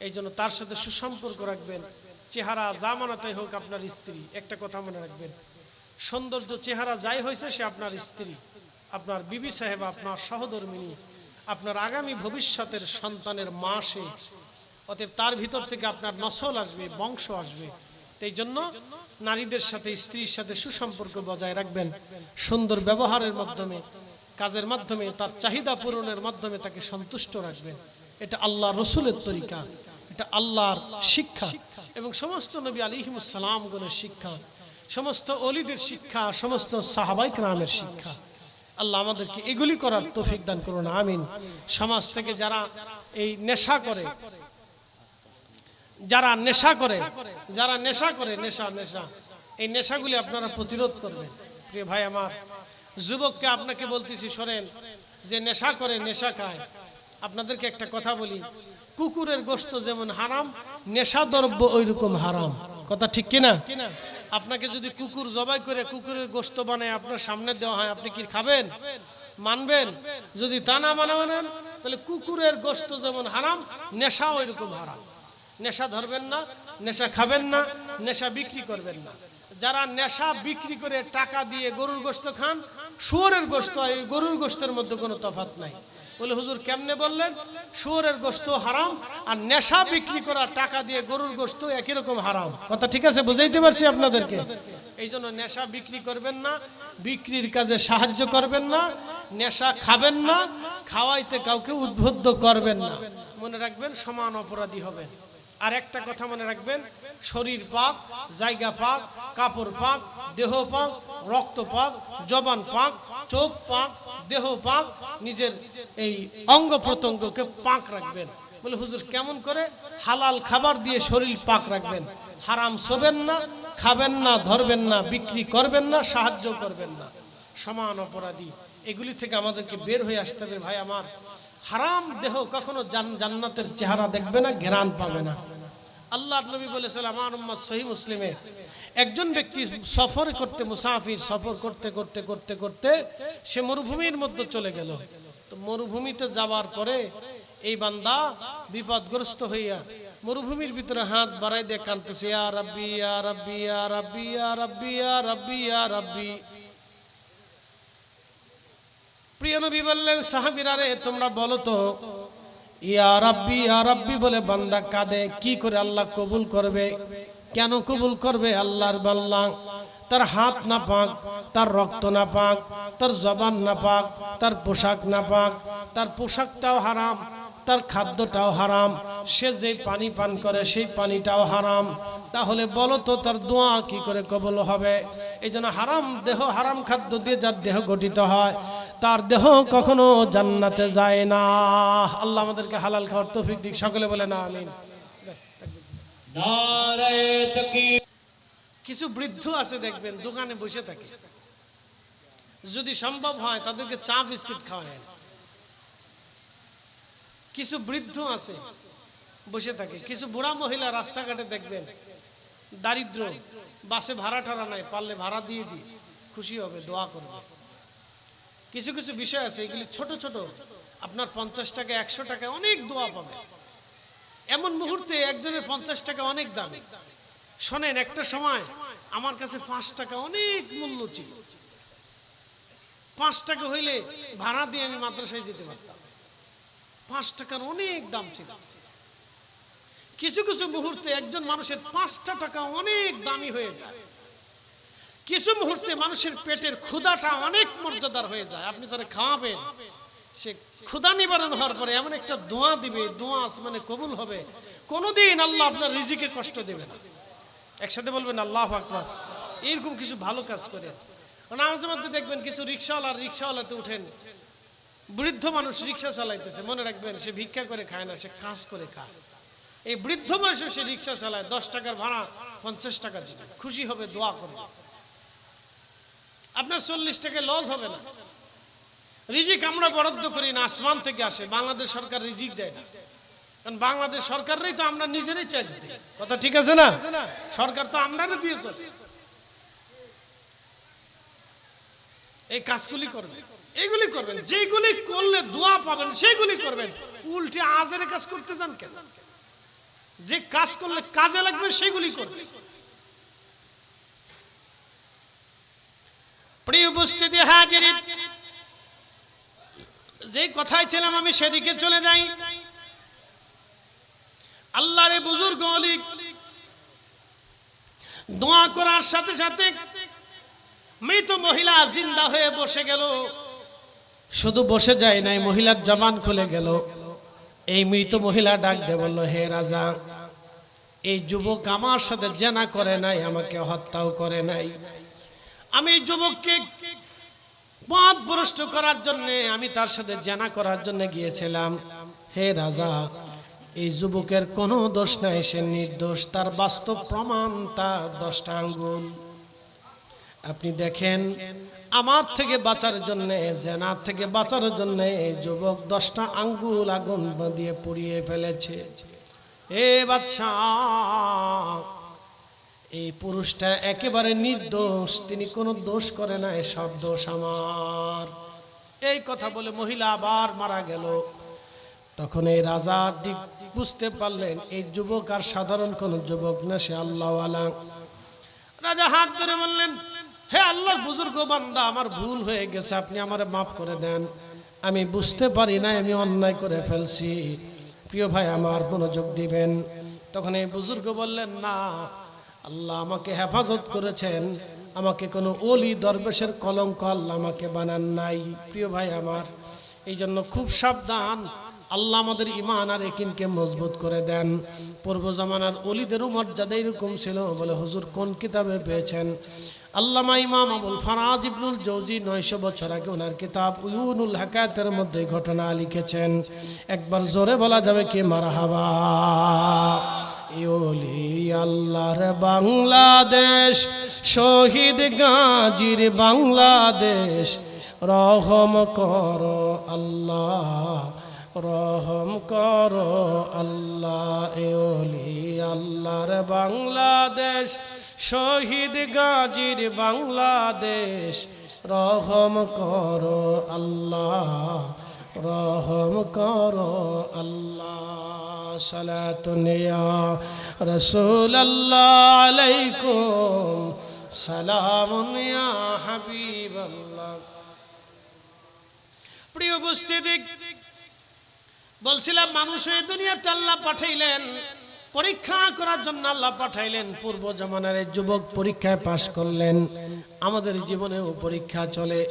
Speaker 1: এই জন্য তার সাথে সুসম্পর্ক রাখবেন। চেহারা যা মানাতে হোক আপনার স্ত্রী। একটা কথা মনে রাখবেন, সৌন্দর্য চেহারা যাই হয়েছে, সে আপনার স্ত্রী, আপনার বিবি সাহেব, আপনার সহধর্মিনী, আপনার আগামী ভবিষ্যতের সন্তানের মা সে। অতএব তার ভিতর থেকে আপনার নসল আসবে, বংশ আসবে। এই জন্য নারীদের সাথে, স্ত্রীর সাথে সুসম্পর্ক বজায় রাখবেন। সুন্দর ব্যবহারের মাধ্যমে, কাজের মাধ্যমে, তার চাহিদা পূরণের মাধ্যমে তাকে সন্তুষ্ট রাখবেন। এটা আল্লাহ রসুলের তরিকা, এটা আল্লাহর শিক্ষা এবং সমস্ত নবী আলাইহিমুস সালামগণের শিক্ষা, সমস্ত ওলিদের শিক্ষা, সমস্ত সাহাবায়ে কেরামের শিক্ষা। আল্লাহ আমাদেরকে এগুলি করার তৌফিক দান করুন, আমিন। সমাজ থেকে যারা এই নেশা করে, যারা নেশা করে, নেশা, এই নেশাগুলি আপনারা প্রতিরোধ করবেন। প্রিয় ভাই আমার, যুবককে আপনাকে বলতেছি, শোনেন, যে নেশা করে, নেশা খায়, আপনাদেরকে একটা কথা বলি, কুকুরের গোশত যেমন হারাম, নেশা দ্রব্য ওই রকম হারাম। কথা ঠিক কিনা? আপনাকে যদি কুকুর জবাই করে কুকুরের গোশত বানায় আপনার সামনে দেওয়া হয়, আপনি কি খাবেন? মানবেন? যদি তা না মানেন, তাহলে কুকুরের গোশত যেমন হারাম, নেশা ওই রকম হারাম। নেশা ধরবেন না, নেশা খাবেন না, নেশা বিক্রি করবেন না। যারা নেশা বিক্রি করে টাকা দিয়ে গরুর গোশত খান, শুয়োরের গোশত, এই গরুর গোশতের মধ্যে কোনো তফাৎ নাই। বলে হুজুর কেমনে বললেন? শুয়োরের গোশত হারাম আর নেশা বিক্রি করা টাকা দিয়ে গরুর গোশত একই রকম হারাম। কথা ঠিক আছে? বুঝাইতে পারছি আপনাদেরকে? এই জন্য নেশা বিক্রি করবেন না, বিক্রির কাজে সাহায্য করবেন না, নেশা খাবেন না, খাওয়াইতে কাউকে উদ্বুদ্ধ করবেন না। মনে রাখবেন, সমান অপরাধী হবেন। আর একটা কথা মনে রাখবেন, শরীর পাক, জায়গা পাক, কাপড় পাক, দেহ পাক, রক্ত পাক, জবান পাক, চোখ পাক, দেহ পাক, নিজের এই অঙ্গ প্রত্যঙ্গকে পাক রাখবেন। বলে হুজুর কেমন করে? হালাল খাবার দিয়ে শরীর পাক রাখবেন। হারাম ছোবেন না, খাবেন না, ধরবেন না, বিক্রি করবেন না, সাহায্য করবেন না। সমান অপরাধী। এগুলি থেকে আমাদেরকে বের হয়ে আসতে হবে ভাই আমার। হারাম দেহ কখনো জান্নাতের চেহারা দেখবে না, ঘ্রাণ পাবে না। আল্লাহর নবী বলেছেন, আমার উম্মত, সহিহ মুসলিমে, একজন ব্যক্তি সফর করতে, মুসাফির সফর করতে করতে করতে করতে সে মরুভূমির মধ্যে চলে গেল। তো মরুভূমিতে যাওয়ার পরে এই বান্দা বিপদগ্রস্ত হইয়া মরুভূমির ভিতরে হাত বাড়াই দিয়ে কাঁদতেছে, ইয়া রাব্বি, ইয়া রাব্বি, ইয়া রাব্বি, ইয়া রাব্বি, ইয়া রাব্বি, ইয়া রাব্বি। প্রিয় নবী বললেন, সাহাবীরা রে, তোমরা বলো তো, ইয়া রাব্বি, ইয়া রাব্বি বলে বান্দা কাঁদে, কি করে আল্লাহ কবুল করবে? কেন কবুল করবে? আল্লাহর বান্দা, তার হাত না পাক, তার রক্ত না পাক, তার জবান না পাক, তার পোশাক না পাক, তার পোশাকটাও হারাম, তার খাদ্যটাও হারাম, সে যে পানি পান করে সেই পানিটাও হারাম। তাহলে বলো তো তার দোয়া কি করে কবুল হবে? এই জন্য হারাম দেহ, হারাম খাদ্য দিয়ে যার দেহ গঠিত হয়, তার দেহ কখনো জান্নাতে যায় না। আল্লাহ আমাদেরকে হালাল খাওয়ার তৌফিক দিক। সকলে বলে না আমিন। নারায়ে তাকবীর। কিছু বৃদ্ধ আছে দেখবেন দোকানে বসে থাকে, যদি সম্ভব হয় তাদেরকে চা বিস্কুট খাওয়ায়। কিছু বৃদ্ধ আছে বসে থাকে। কিছু বুড়া মহিলা রাস্তাঘাটে দেখবেন, দারিদ্র, বাসে ভাড়া টাড়া নাই, পারলে ভাড়া দিয়ে দিই, খুশি হবে, দোয়া করবে। কিছু কিছু বিষয় আছে, এগুলি ছোট ছোট, আপনার 50 টাকা 100 টাকা অনেক দোয়া পাবে। এমন মুহূর্তে একজনের 50 টাকা অনেক দামি। শোনেন, একটা সময় আমার কাছে 5 টাকা অনেক মূল্য ছিল। 5 টাকা হইলে ভাড়া দিয়ে আমি মাদ্রাসায় যেতে পারতাম। 5 টাকার অনেক দাম ছিল। কিছু কিছু মুহূর্তে একজন মানুষের 5টা টাকা অনেক দামি হয়ে যায়। কিছু মুহূর্তে মানুষের পেটের ক্ষুধাটা অনেক মর্যাদার হয়ে যায়। আপনি তারা খাওয়াবেন, সে ক্ষুধা নিবারণ হওয়ার পরে এমন একটা দোয়া দিবে, দোয়া আসমানে কবুল হবে। কোনোদিন আল্লাহ আপনার রিজিকে কষ্ট দেবে না। একসাথে বলবেন আল্লাহু আকবার। এরকম কিছু ভালো কাজ করে। নামাজের মধ্যে দেখবেন কিছু রিক্সাওয়ালাতে উঠেন, বৃদ্ধ মানুষ রিক্সা চালাইতেছে। মনে রাখবেন, সে ভিক্ষা করে খায় না, সে কাজ করে খায়। এই বৃদ্ধ বয়সে সে রিক্সা চালায়, 10 টাকার ভাড়া 50 টাকা দিবে, খুশি হবে, দোয়া করবে। আপনার 40 টাকা লস হবে না। রিজিক আমরা বরাদ্দ করি না, আসমান থেকে আসে। বাংলাদেশ সরকার রিজিক দেয় না। কারণ বাংলাদেশ সরকারই তো আমরা নিজেরাই ট্যাক্স দিই, কথা ঠিক আছে না? সরকার তো আমরাই দিয়ে চলে। এই কাজগুলি করবেন, এইগুলি করবেন, যেগুলি করলে দোয়া পাবেন সেইগুলি করবেন। উল্টে আজের কাজ করতে যান কেন? যে কাজ করলে কাজে লাগবে সেগুলি করবেন। প্রিয় উপস্থিতি হাজিরিন, যে কথায় ছিলাম আমি সেদিকে চলে যাই। আল্লাহর বুজুর্গ ওলি দোয়া করার সাথে সাথে মৃত মহিলা জিন্দা হয়ে বসে গেল। শুধু বসে যায় নাই, মহিলার জবান খুলে গেল। এই মৃত মহিলা ডাক দিয়ে বলল, হে রাজা, এই যুবক আমার সাথে জেনা করে নাই, আমাকে হত্যাও করে নাই। আমি এই যুবককে পথভ্রষ্ট করার জন্য, আমি তার সাথে জেনা করার জন্য গিয়েছিলাম। হে রাজা, এই যুবকের কোনো দোষ নাই, সে নির্দোষ। তার বাস্তব প্রমাণ তার 10টা আঙ্গুল। আপনি দেখেন, আমার থেকে বাঁচার জন্য, জেনার থেকে বাঁচার জন্য এই যুবক 10টা আঙ্গুল আগুন দিয়ে পুড়িয়ে ফেলেছে। এ বাদশা, এই পুরুষটা একেবারে নির্দোষ, তিনি কোনো দোষ করে না, সব দোষ আমার। এই কথা বলে মহিলা আবার মারা গেল। তখন এই রাজা বুঝতে পারলেন এই যুবক আর সাধারণ কোন যুবক না, সে আল্লাহওয়ালা। রাজা হাত ধরে বললেন, হে আল্লাহর বুজুর্গ বান্দা, আমার ভুল হয়ে গেছে, আপনি আমারে মাফ করে দেন। আমি বুঝতে পারি না আমি অন্যায় করে ফেলছি। প্রিয় ভাই আমার, মনোযোগ দিবেন। তখন এই বুজুর্গ বললেন, না, আল্লাহ আমাকে হেফাজত করেছেন, আমাকে কোনো ওলি দরবেশের কলঙ্ক আল্লাহ আমাকে বানান নাই। প্রিয় ভাই আমার, এই জন্য খুব সাবধান। আল্লাহ আমাদের ঈমান আর ইয়াকিনকে মজবুত করে দেন। পূর্ব জামানার ওলিদেরও মর্যাদা এরকম ছিল। বলে, হুজুর কোন কিতাবে পেয়েছেন? আল্লামা ইমাম আবুল ফারাজ ইবনুল জৌজি 900 বছর আগে ওনার কিতাব উয়ুনুল হাকায়াতের মধ্যে ঘটনা লিখেছেন। একবার জোরে বলা যাবে কি মারহাবা? ওলি আল্লাহর বাংলাদেশ, শহীদ গাজীর বাংলাদেশ, রহম করো আল্লাহ, রহম করো আল্লাহ। ওলি আল্লাহর বাংলাদেশ, শহীদ গাজীর বাংলাদেশ, রহম করো আল্লাহ, রহম করো আল্লাহ। সালাতুন ইয়া রাসূলুল্লাহ আলাইকুম, সালামুন ইয়া হাবিবাল্লাহ। প্রিয় উপস্থিতি, বলছিলাম মানুষ এই দুনিয়াতে আল্লাহ পাঠাইলেন পরীক্ষা করার জন্য। আল্লাহ পাঠাইলেন পূর্ব জামানার যুবক পরীক্ষায় পাশ করলেন। আমাদের জীবনেও পরীক্ষা চলে।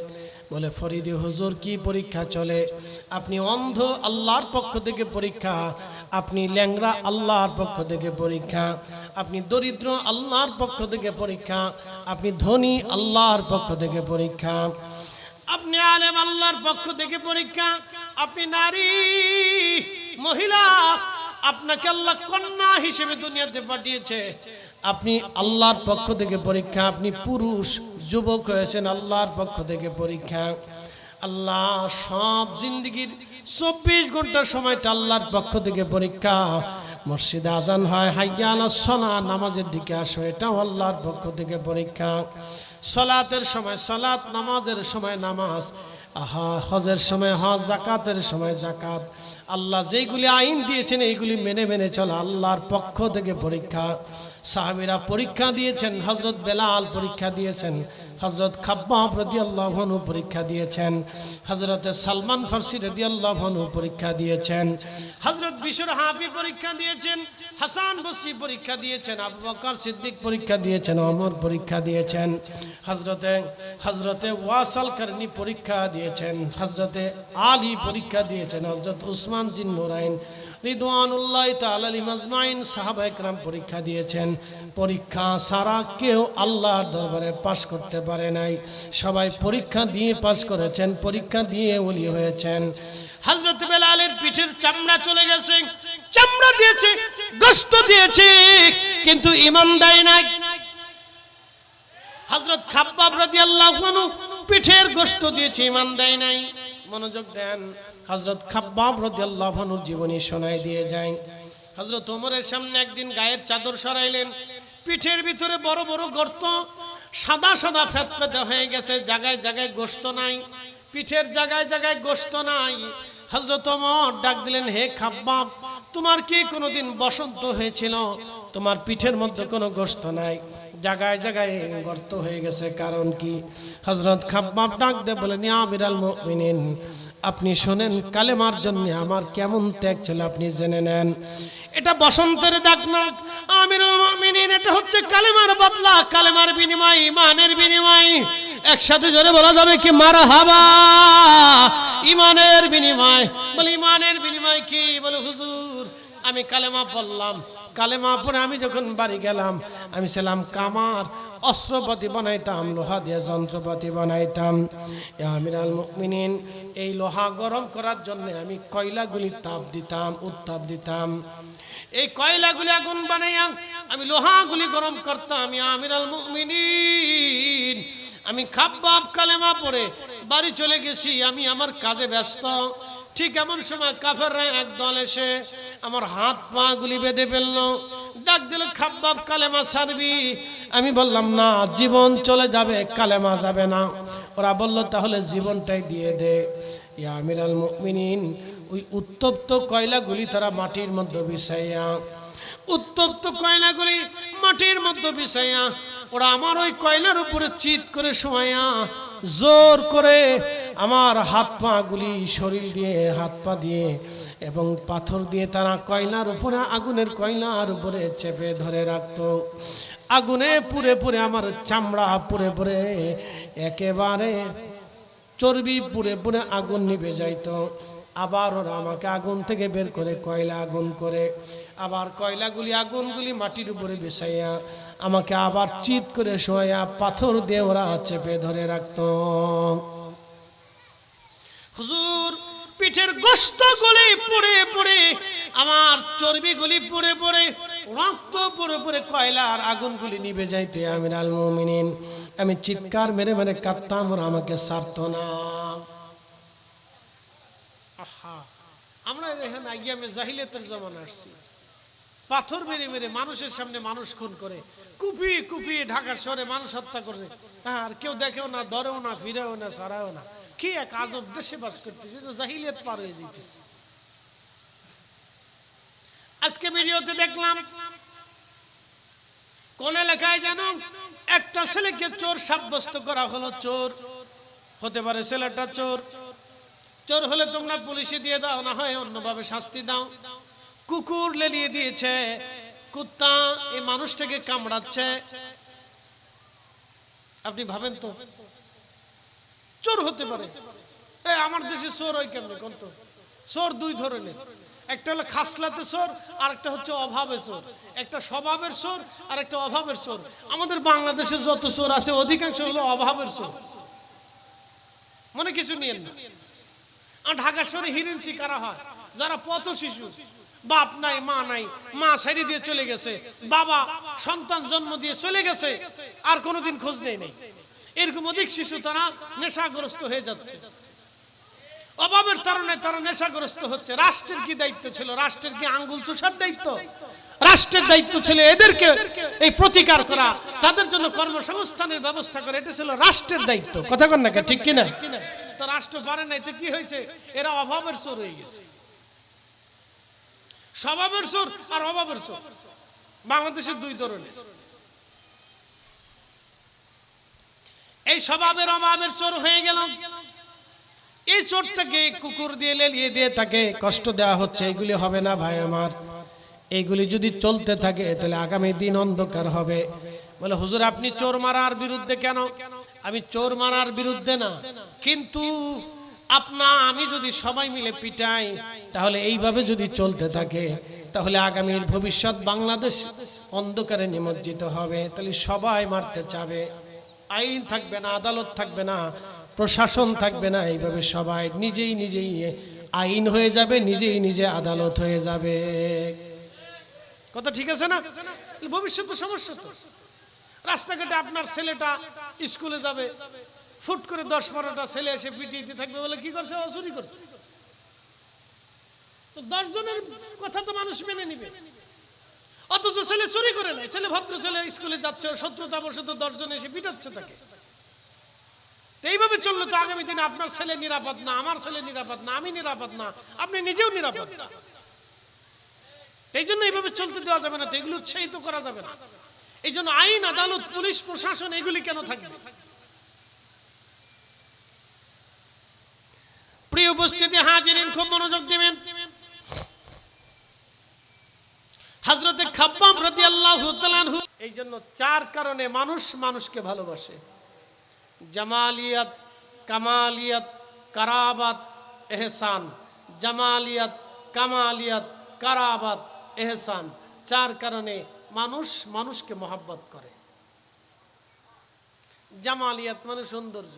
Speaker 1: বলে, ফরিদি হুজুর কি পরীক্ষা চলে? আপনি অন্ধ, আল্লাহর পক্ষ থেকে পরীক্ষা। আপনি ল্যাংড়া, আল্লাহর পক্ষ থেকে পরীক্ষা। আপনি দরিদ্র, আল্লাহর পক্ষ থেকে পরীক্ষা। আপনি ধনী, আল্লাহর পক্ষ থেকে পরীক্ষা। আপনি আলেম, আল্লাহর পক্ষ থেকে পরীক্ষা। আপনি নারী, মহিলা, আপনাকে আল্লাহ কন্যা হিসেবে দুনিয়াতে পাঠিয়েছে, আপনি আল্লাহর পক্ষ থেকে পরীক্ষা। আপনি পুরুষ, যুবক হয়েছেন, আল্লাহর পক্ষ থেকে পরীক্ষা। আল্লাহ সব জিন্দেগির 24 ঘন্টার সময়টা আল্লাহর পক্ষ থেকে পরীক্ষা। মসজিদে আজান হয়, হাইয়া আলাস সালাহ, নামাজের দিকে আসো, এটাও আল্লাহর পক্ষ থেকে পরীক্ষা। সালাতের সময় সালাত, নামাজের সময় নামাজ, হজের সময় হজ, জাকাতের সময় জাকাত। আল্লাহ যেইগুলি আইন দিয়েছেন এইগুলি মেনে মেনে চলা আল্লাহর পক্ষ থেকে পরীক্ষা। সাহাবীরা পরীক্ষা দিয়েছেন, হযরত বেলাল পরীক্ষা দিয়েছেন, হযরত খাব্বাব রাদিয়াল্লাহু আনহু পরীক্ষা দিয়েছেন, হযরত সালমান ফারসি রাদিয়াল্লাহু আনহু পরীক্ষা দিয়েছেন, হযরত বিশর হাফি পরীক্ষা দিয়েছেন, হাসান বসরি পরীক্ষা দিয়েছেন, আবু বকর সিদ্দিক পরীক্ষা দিয়েছেন, ওমর পরীক্ষা দিয়েছেন, হযরতে ওয়াসাল করনি পরীক্ষা দিয়েছেন, হযরতে আলী পরীক্ষা দিয়েছেন, হযরত উসমান জিন নুরাইন রিদওয়ানুল্লাহি তাআলা আলাইহিম আজমাইন সাহাবায়ে কেরাম পরীক্ষা দিয়েছেন। পরীক্ষা সারা কেউ আল্লাহর দরবারে পাশ করতে পারে নাই। সবাই পরীক্ষা দিয়ে পাশ করেছেন, পরীক্ষা দিয়ে ওলি হয়েছেন। হযরত বেলালের পিঠের চামড়া চলে গেছে, চামড়া দিয়েছে, গোশত দিয়েছে, কিন্তু ঈমান দেয় নাই। হযরত খাব্বাব রাদিয়াল্লাহু আনহু পিঠের গোশত দিয়েছে, ঈমান দেয় নাই। মনোযোগ দেন। হযরত খাব্বাব রাদিয়াল্লাহু আনহুর জীবনী শোনায় দিয়ে যায়। হযরত ওমরের সামনে একদিন গায়ের চাদর সরাইলেন, পিঠের ভিতরে বড় বড় গর্ত, সাদা সাদা ফেতফেতে হয়ে গেছে, জায়গায় জায়গায় গোশত নাই, পিঠের জায়গায় জায়গায় গোশত নাই। হযরত ওমর ডাক দিলেন, হে খাব্বাব, তোমার কি কোনোদিন বসন্ত হয়েছিল? তোমার পিঠের মধ্যে কোনো গোশত নাই, জায়গায় জায়গায় গর্ত হয়ে গেছে, কারণ কি? হযরত খাব্বাব ডাক দিয়ে বলেন, ইয়া আমিরাল মুমিনিন, আপনি শোনেন, কালেমার জন্য আমার কেমন ত্যাগ ছিল আপনি জেনে নেন। এটা বসন্তের দাগ না আমিরুল মুমিনিন, এটা হচ্ছে কালেমার বদলা, কালেমার বিনিময়, ইমানের বিনিময়। একসাথে জোরে বলা যাবে কি মারহাবা? ইমানের বিনিময়। বলে ইমানের বিনিময় কি? বলে হুজুর আমি কালেমা পড়লাম, কালেমা পড়ে আমি যখন বাড়ি গেলাম, আমি ছিলাম কামার, অস্ত্রপাতি বানাইতাম, লোহা দিয়ে যন্ত্রপাতি বানাইতাম। আমিরাল মুমিনিন, এই লোহা গরম করার জন্য আমি কয়লাগুলি তাপ দিতাম, উত্তাপ দিতাম। এই কয়লাগুলি আগুন বানাইয়া আমি লোহাগুলি গরম করতাম। আমিরাল মুমিনিন, আমি খাব্বাব কালেমা পড়ে বাড়ি চলে গেছি, আমি আমার কাজে ব্যস্ত। ঠিক এমন সময় কাফেররা একদল এসে আমার হাত পা গুলি বেঁধে ফেললো, ডাক দিল, খাব্বাব কালেমা ছাড়বি? আমি বললাম না, জীবন চলে যাবে, কালেমা যাবে না। ওরা বলল, তাহলে জীবনটাই দিয়ে দে। ইয়া আমিরাল মুমিনিন, ওই উত্তপ্ত কয়লাগুলি তারা মাটির মধ্যে বিছাইয়া, উত্তপ্ত কয়লাগুলি মাটির মধ্যে বিছাইয়া, ওরা আমার ওই কয়লার উপরে চিৎ করে শোয়াইয়া জোর করে আমার হাত পা গুলি, শরীর দিয়ে, হাত পা দিয়ে এবং পাথর দিয়ে তারা কয়লার উপরে, আগুনের কয়লার উপরে চেপে ধরে রাখতো। আগুনে পুড়ে পুড়ে আমার চামড়া পুড়ে পুড়ে, একেবারে চর্বি পুড়ে পুড়ে আগুন নিভে যাইতো। আবার ওরা আমাকে আগুন থেকে বের করে কয়লা আগুন করে, আবার কয়লাগুলি, আগুনগুলি মাটির উপরে বিছাইয়া আমাকে আবার চিৎ করে শোয়া পাথর দিয়ে ওরা চেপে ধরে রাখতো। হুজুর পিঠের গোশতগুলি পুড়ে পুড়ে, আমার চর্বিগুলি পুড়ে পুড়ে, রক্ত পুড়ে পুড়ে কয়লার আগুনগুলি নিভে যাইতে আমিরাল মুমিনিন, আমি চিৎকার মেরে মেরে কাঁদতাম, ওরা আমাকে ছাড়তো না। আমরা এখানে আইয়ামে জাহিলিয়াতের জামানা আসছি, পাথর মেরে মেরে মানুষের সামনে মানুষ খুন করে, কুপিয়ে কুপিয়ে ঢাকার শহরে মানুষ হত্যা করে, আর কেউ দেখেও না, ধরেও না, ফিরেও না, সারাও না। কি এক আজব দেশে বাস করতেছে, তো জাহিলিয়াত পার হয়ে যাইতেছে। আজকে ভিডিওতে দেখলাম কোন এলাকায় যেন একটা ছেলেকে চোর সাব্যস্ত করা হলো। চোর হতে পারে ছেলেটা চোর, চোর হলে তোমরা পুলিশে দিয়ে দাও, না হয় অন্যভাবে শাস্তি দাও। কুকুর লেলিয়ে দিয়েছে, কুত্তা এই মানুষটাকে কামড়াচ্ছে। আপনি ভাবেন তো, চোর হতে পারে। আমার দেশে চোর হয় কেমন? কোন তো চোর দুই ধরনের, একটা হলো খাসলাতে চোর, আর একটা হচ্ছে অভাবে চোর। একটা স্বভাবের চোর আর একটা অভাবের চোর। আমাদের বাংলাদেশে যত চোর আছে অধিকাংশ হলো অভাবের চোর, মনে কিছু নিয়ে না। আর ঢাকা শহরে হিরিন শিকারা হয় যারা পথ শিশু, বাপ নাই মা নাই, মা ছেড়ে দিয়ে চলে গেছে, বাবা সন্তান জন্ম দিয়ে চলে গেছে, আর কোনোদিন খোঁজ নেই নেই। এরকম অধিক শিশু তারা নেশাগ্রস্ত হয়ে যাচ্ছে, অভাবের কারণে তারা নেশাগ্রস্ত হচ্ছে। রাষ্ট্রের কি দায়িত্ব ছিল? রাষ্ট্রের কি আঙ্গুল চুষার দায়িত্ব? রাষ্ট্রের দায়িত্ব ছিল এদেরকে এই প্রতিকার করা, তাদের জন্য কর্মসংস্থানের ব্যবস্থা করা, এটা ছিল রাষ্ট্রের দায়িত্ব। কথা কন না, ঠিক কিনা? তো রাষ্ট্র পারে নাই, তো কি হয়েছে? এরা অভাবের চোর হয়ে গেছে। স্বভাবের চোর আর অভাবের চোর বাংলাদেশের দুই ধরনের। এই স্বভাবের অভাবের চোর হয়ে গেল, এই চোরটাকে কুকুর দিয়ে লেলিয়ে দিয়ে তাকে কষ্ট দেওয়া হচ্ছে। এগুলি হবে না ভাই আমার, এইগুলি যদি চলতে থাকে তাহলে আগামী দিন অন্ধকার হবে। বলে হুজুর আপনি চোর মারার বিরুদ্ধে কেন? আমি চোর মারার বিরুদ্ধে না, কিন্তু আমি যদি সবাই মিলে পিটাই, তাহলে এইভাবে যদি চলতে থাকে তাহলে আগামীর ভবিষ্যৎ বাংলাদেশ অন্ধকারে নিমজ্জিত হবে। তাহলে সবাই মারতে চাবে, আইন থাকবে না, আদালত থাকবে না, প্রশাসন থাকবে না, এইভাবে সবাই নিজেই নিজেই আইন হয়ে যাবে, নিজেই নিজে আদালত হয়ে যাবে। কথা ঠিক আছে না? ভবিষ্যতে সমস্যা তো। রাস্তাঘাটে আপনার ছেলেটা স্কুলে যাবে, ফুট করে 10-12টা ছেলে এসে পিটিয়ে থাকবে, বলে কি করছে? চুরি করছে। তো 10 জনের কথা তো মানুষ মেনে নিবে, অথচ ছেলে চুরি করে নাই, ছেলে ভদ্র ছেলে স্কুলে যাচ্ছে, শত্রুতা বশত 10 জন এসে পিটাচ্ছে তাকে। এইভাবে চললে তো আগামী দিনে আপনার ছেলে নিরাপদ না, আমার ছেলে নিরাপদ না, আমি নিরাপদ না, আপনি নিজেও নিরাপদ না। এই জন্য এইভাবে চলতে দেওয়া যাবে না, তো এগুলো উৎসাহিত করা যাবে না। এই জন্য আইন, আদালত, পুলিশ প্রশাসন এগুলি কেন থাকবে? প্রিয় উপস্থিতি হাজিরিন, খুব মনোযোগ দিবেন। হযরতে খাব্বাব রাদিয়াল্লাহু তাআলা আনহু, এই জন্য 4 কারণে মানুষ মানুষকে ভালোবাসে: জামালিয়াত, কামালিয়াত, কারাবাত, এহসান। জামালিয়াত, কামালিয়াত, কারাবাত, এহসান, 4 কারণে মানুষ মানুষকে মহব্বত করে। জামালিয়াত মানে সৌন্দর্য।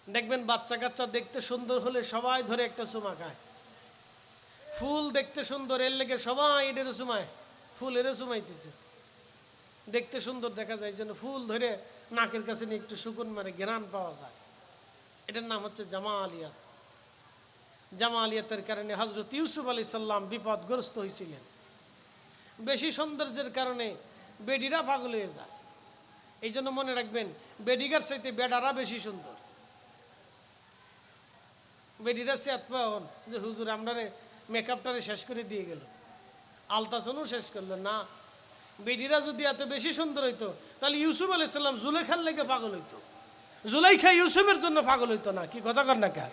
Speaker 1: দেখবেন বাচ্চা কাচ্চা দেখতে সুন্দর হলে সবাই ধরে একটা চুমা খায়। ফুল দেখতে সুন্দর, এর লেগে সবাই এদের চুমায়, ফুল এর চুমাইতেছে, দেখতে সুন্দর দেখা যায়, এই জন্য ফুল ধরে নাকের কাছে নিয়ে একটু সুকুন মারে, ঘ্রাণ পাওয়া যায়। এটার নাম হচ্ছে জামালিয়াত। জামালিয়াতের কারণে হযরত ইউসুফ আলাইহিস সালাম বিপদগ্রস্ত হয়েছিলেন। বেশি সৌন্দর্যের কারণে বেডিরা পাগল হয়ে যায়। এই জন্য মনে রাখবেন, বেডিগার চাইতে বেডারা বেশি সুন্দর। বেডিরা সে আত্মন যে হুজুর আপনারে মেকআপটারে শেষ করে দিয়ে গেল, আলতাসনও শেষ করলো না। বেডিরা যদি এত বেশি সুন্দর হইতো তাহলে ইউসুফ আলাইহিস সালাম জুলেখার লেগে পাগল হইতো, জুলাইখা ইউসুফের জন্য পাগল হইতো না। কি কথা কর না কে?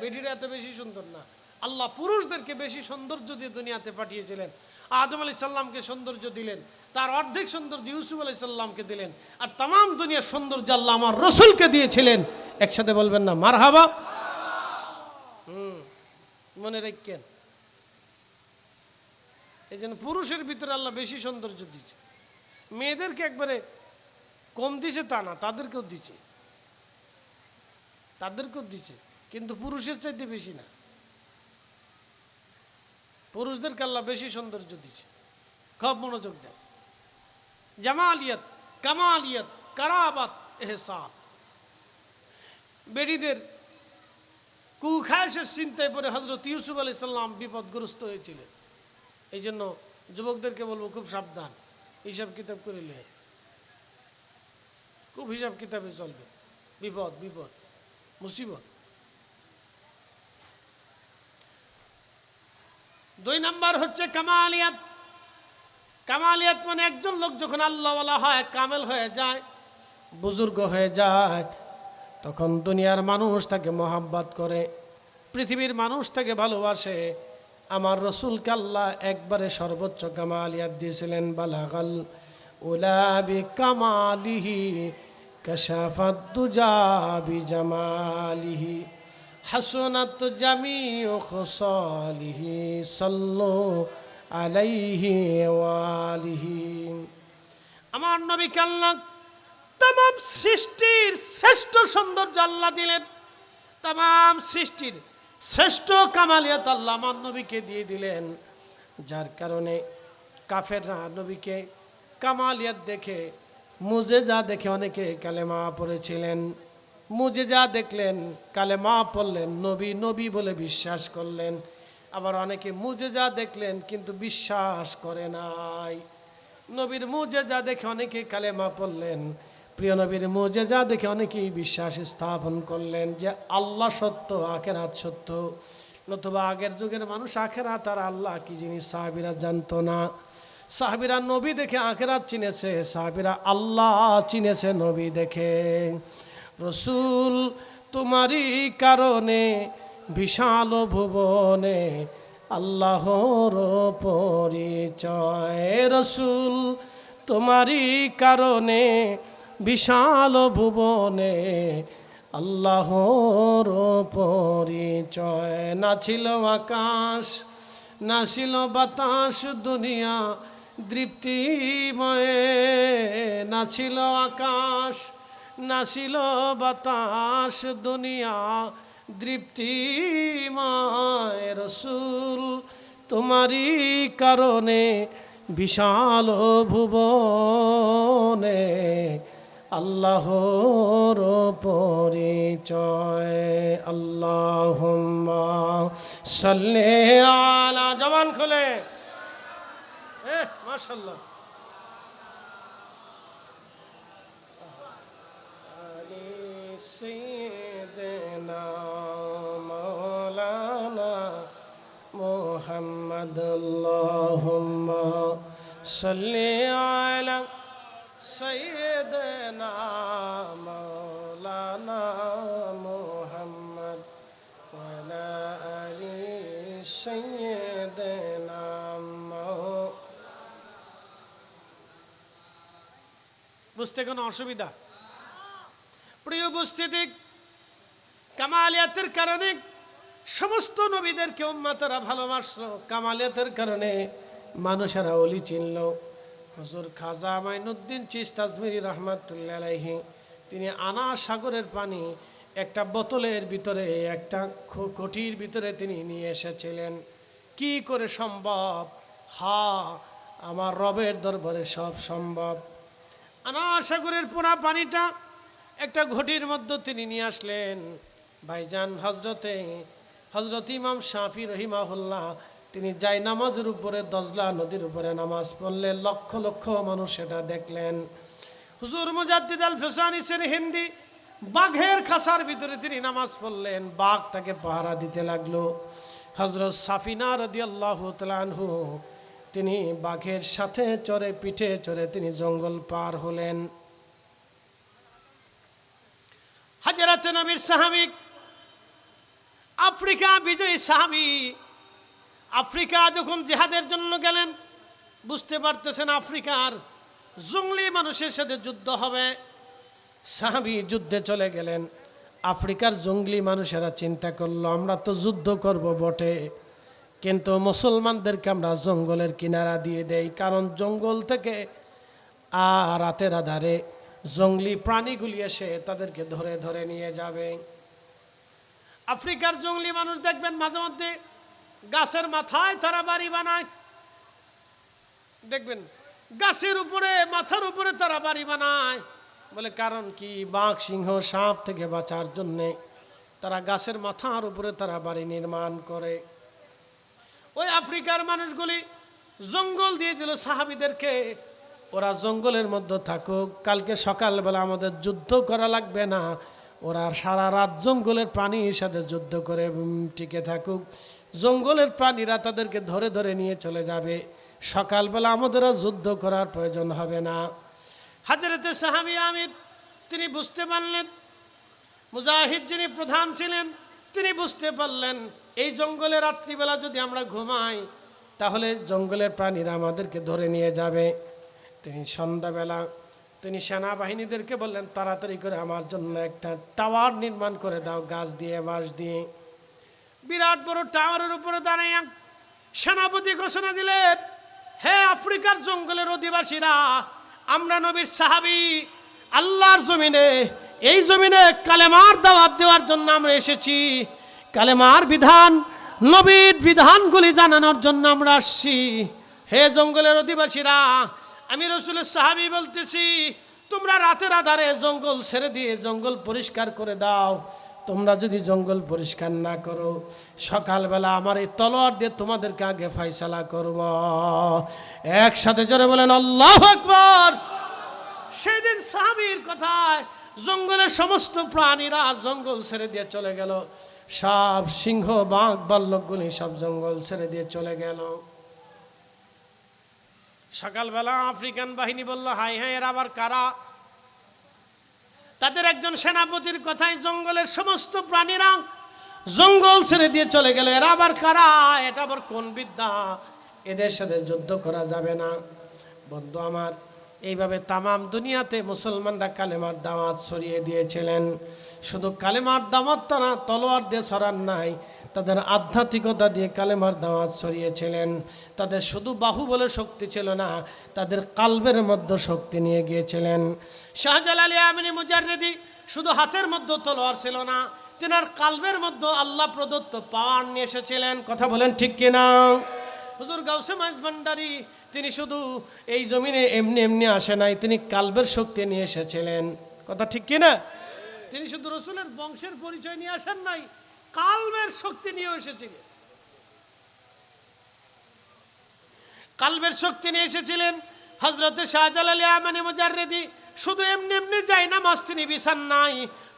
Speaker 1: বেডিরা এত বেশি সুন্দর না। আল্লাহ পুরুষদেরকে বেশি সৌন্দর্য দিয়ে দুনিয়াতে পাঠিয়েছিলেন। আদম আলাইহিস সালামকে সৌন্দর্য দিলেন, তার অর্ধেক সৌন্দর্য ইউসুফ আলাইহিস সালামকে দিলেন, আর তাম দুনিয়ার সৌন্দর্য আল্লাহ আমার রসুলকে দিয়েছিলেন। একসাথে বলবেন না মারহাবা? মনে রাখেন, এই জন্য পুরুষের ভিতরে আল্লাহ বেশি সৌন্দর্য দিচ্ছে। মেয়েদেরকে একবারে কম দিছে তা না, তাদেরকেও দিচ্ছে, তাদেরকেও দিচ্ছে, কিন্তু পুরুষের চাইতে বেশি না। পুরুষদেরকে আল্লাহ বেশি সৌন্দর্য দিচ্ছে। খুব মনোযোগ দেন। জামালিয়াত, কামালিয়াত, কারাবাত, এহসান। বেড়িদের কুখায়েশের চিন্তায় পরে হযরত ইউসুফ আলাইহিস সালাম বিপদগ্রস্ত হয়েছিলেন। এই জন্য যুবকদেরকে বলবো, খুব সাবধান, হিসাব কিতাব করিলে, খুব হিসাব কিতাবে চলবে। বিপদ বিপদ মুসিবত। 2 নাম্বার হচ্ছে কামালিয়াত। কামালিয়াত মানে একজন লোক যখন আল্লাহওয়ালা হয়, কামেল হয়ে যায়, বুজুর্গ হয়ে যায়, তখন দুনিয়ার মানুষ তাকে মহাব্বত করে, পৃথিবীর মানুষ তাকে ভালোবাসে। আমার রসুলকে আল্লাহ একবারে সর্বোচ্চ কামালিয়াত দিয়েছিলেন। বালাগাল উলা বিকামালিহি কাশাফাত দুজা বিজামালিহি হাসনাত জামিউ খুসালিহি সাল্লু আলাইহি ওয়ালিহি। আমার নবীকে আল্লাহ तमाम সৃষ্টির শ্রেষ্ঠ সৌন্দর্য আল্লাহ দিলেন। तमाम সৃষ্টির শ্রেষ্ঠ কামালিয়াত আল্লাহ আমার নবীকে দিয়ে দিলেন, যার কারণে কাফেররা নবীকে কামালিয়াত দেখে, মুজেজা দেখে অনেকে কালেমা পড়েছিলেন। মুজেজা দেখলেন, কালেমা পড়লেন, নবী নবী বলে বিশ্বাস করলেন। আবার অনেকে মুজেজা দেখলেন কিন্তু বিশ্বাস করে নাই। নবীর মুজেজা দেখে অনেকে কালেমা পড়লেন, প্রিয় নবীর মুজেজা দেখে অনেকেই বিশ্বাস স্থাপন করলেন যে আল্লাহ সত্য, আখেরাত সত্য। নতুবা আগের যুগের মানুষ আখেরাত আর আল্লাহ কি জিনিস সাহাবীরা জানতো না। সাহাবীরা নবী দেখে আখেরাত চিনেছে, সাহাবীরা আল্লাহ চিনেছে নবী দেখে। রসুল তোমারই কারণে বিশাল ভুবনে আল্লাহর পরিচয়। রসুল তোমারই কারণে বিশাল ভুবনে আল্লাহর পরিচয়। না ছিল আকাশ, না ছিল বাতাস, দুনিয়া দৃপ্তিময়। না ছিল আকাশ, না ছিল বাতাস, দুনিয়া দৃপ্তিময়। রসুল তোমারই কারণে বিশাল ভুবনে আল্লাহর পরিচয়। আল্লাহুম্মা সাল্লি আলা, জবান খুলে মাশাআল্লাহ, আলি সাইয়্যিদিনা মাওলানা মুহাম্মদ। আল্লাহুম্মা সাল্লি আলা সাইয়্যিদিনা মাওলানা মুহাম্মদ ওয়া আলা আলি সাইয়্যিদিনা। বুঝতে কোনো অসুবিধা? প্রিয় উপস্থিতি, কামালিয়াতের কারণে সমস্ত নবীদেরকে উম্মতেরা ভালোবাসলো, কামালিয়াতের কারণে মানুষেরা অলি চিনল। হুজুর খাজা মাইনুদ্দিন চিশতি আজমিরি রাহমাতুল্লাহ আলাইহি তিনি আনা সাগরের পানি একটা বোতলের ভিতরে, একটা কোটির ভিতরে তিনি নিয়ে এসেছিলেন। কি করে সম্ভব? আমার রবের দরবারে সব সম্ভব। আনা সাগরের পুরা পানিটা একটা ঘটির মধ্যে তিনি নিয়ে আসলেন। ভাইজান হজরত ইমাম শাফি রহিমাহুল্লাহ তিনি যাই নামাজের উপরে দজলা নদীর উপরে নামাজ পড়লেন, লক্ষ লক্ষ মানুষ সেটা দেখলেন। হুজুর মুজাদ্দিদ আল ফেসানিসের হিন্দি বাঘের খাসার ভিতরে তিনি নামাজ পড়লেন, বাঘ তাকে পাহারা দিতে লাগলো। হজরত সাফিনা রাদিয়াল্লাহু তাআলা আনহু তিনি বাঘের সাথে চড়ে, পিঠে চড়ে তিনি জঙ্গল পার হলেন। হযরত নবীর সাহাবী, আফ্রিকা বিজয়ী সাহাবী, আফ্রিকা যখন জিহাদের জন্য গেলেন, বুঝতে পারতেছেন আফ্রিকার জঙ্গলি মানুষের সাথে যুদ্ধ হবে। সাহাবী যুদ্ধে চলে গেলেন। আফ্রিকার জঙ্গলি মানুষেরা চিন্তা করলো আমরা তো যুদ্ধ করব বটে, কিন্তু মুসলমানদেরকে আমরা জঙ্গলের কিনারা দিয়ে দেই, কারণ জঙ্গল থেকে রাতের আধারে জঙ্গলি প্রাণীগুলি এসে তাদেরকে ধরে ধরে নিয়ে যাবে। আফ্রিকার জঙ্গলি মানুষ দেখবেন মাঝে মধ্যে গাছের মাথায় তারা বাড়ি বানায়, দেখবেন গাছের উপরে, মাথার উপরে তারা বাড়ি বানায়। বলে কারণ কি? বাঘ, সিংহ, সাপ থেকে বাঁচার জন্যে তারা গাছের মাথার উপরে তারা বাড়ি নির্মাণ করে। ওই আফ্রিকার মানুষগুলি জঙ্গল দিয়ে দিল সাহাবীদেরকে, ওরা জঙ্গলের মধ্যে থাকুক, কালকে সকালবেলা আমাদের যুদ্ধ করা লাগবে না, ওরা সারা রাত জঙ্গলের প্রাণীর সাথে যুদ্ধ করে টিকে থাকুক, জঙ্গলের প্রাণীরা তাদেরকে ধরে ধরে নিয়ে চলে যাবে, সকালবেলা আমাদেরও যুদ্ধ করার প্রয়োজন হবে না। হযরতে সাহাবী আমির তিনি বুঝতে পারলেন, মুজাহিদ যিনি প্রধান ছিলেন তিনি বুঝতে পারলেন এই জঙ্গলে রাত্রিবেলা যদি আমরা ঘুমাই তাহলে জঙ্গলের প্রাণীরা আমাদেরকে ধরে নিয়ে যাবে। তিনি সন্ধ্যাবেলা তিনি সেনাবাহিনীদেরকে বললেন তাড়াতাড়ি করে আমার জন্য একটা টাওয়ার নির্মাণ করে দাও, গাছ দিয়ে, বাঁশ দিয়ে। বিরাট বড় টাওয়ারের উপরে দাঁড়িয়ে সেনাপতি ঘোষণা দিলেন, হে আফ্রিকার জঙ্গলের অধিবাসীরা, আমরা নবীর সাহাবী, আল্লাহর জমিনে, এই জমিনে কালেমার দাওয়াত দেওয়ার জন্য আমরা এসেছি, কালেমার বিধান, নবীর বিধানগুলি জানানোর জন্য আমরা আসছি। হে জঙ্গলের অধিবাসীরা, আমি রাসূলের সাহাবী বলতেছি, তোমরা রাতের আধারে জঙ্গল ছেড়ে দিয়ে জঙ্গল পরিষ্কার করে দাও। তোমরা যদি জঙ্গল পরিষ্কার না করো, সকালবেলা আমার এই তলোয়ার দিয়ে তোমাদেরকে আগে ফয়সালা করব। একসাথে জোরে বলেন আল্লাহু আকবার। সেদিন সাহাবীর কথায় জঙ্গলের সমস্ত প্রাণীরা জঙ্গল ছেড়ে দিয়ে চলে গেল, সব সিংহ, বাঘ, ভাল্লুকগুলি সব জঙ্গল ছেড়ে দিয়ে চলে গেল। সকালবেলা আফ্রিকান বাহিনী বলল, হাই হাই, এরা আবার কারা? তাদের একজন সেনাপতির কথায় জঙ্গলের সমস্ত প্রাণীরা জঙ্গল ছেড়ে দিয়ে চলে গেল, এরা আবার কারা? এটা আবার কোন বিদ্যা? এদের সাথে যুদ্ধ করা যাবে না। বন্ধু আমার, এইভাবে তামাম দুনিয়াতে মুসলমানরা কালেমার দাওয়াত ছড়িয়ে দিয়েছিলেন। শুধু কালেমার দাওয়াত তারা তলোয়ার দিয়ে ছড়ান নাই, তাদের আধ্যাত্মিকতা দিয়ে কালেমার দাওয়াত ছড়িয়েছিলেন। তাদের শুধু বাহুবলে শক্তি ছিল না, তাদের কালবের মধ্যে শক্তি নিয়ে গিয়েছিলেন। শাহজালাল আমিনী মুজাররিদি শুধু হাতের মধ্যে তলোয়ার ছিল না, তেনার কালবের মধ্যে আল্লাহ প্রদত্ত পাওয়ার নিয়ে এসেছিলেন। কথা বলেন ঠিক কিনা? হুজুর গাউসে মাইজ ভান্ডারী তিনি শুধু এই জমিনে এমনি এমনি আসে নাই, তিনি কালবের শক্তি নিয়ে এসেছিলেন। কথা ঠিক কিনা? তিনি শুধু রসুলের বংশের পরিচয় নিয়ে আসেন নাই, কালবের শক্তি নিয়ে এসেছিলেন। কালবের শক্তি নিয়ে এসেছিলেন। হযরত শাহজালাল ইয়ামানি মুজাররিদি শুধু এমনি এমনি যায় নামাজ তিনি বিছান নাই।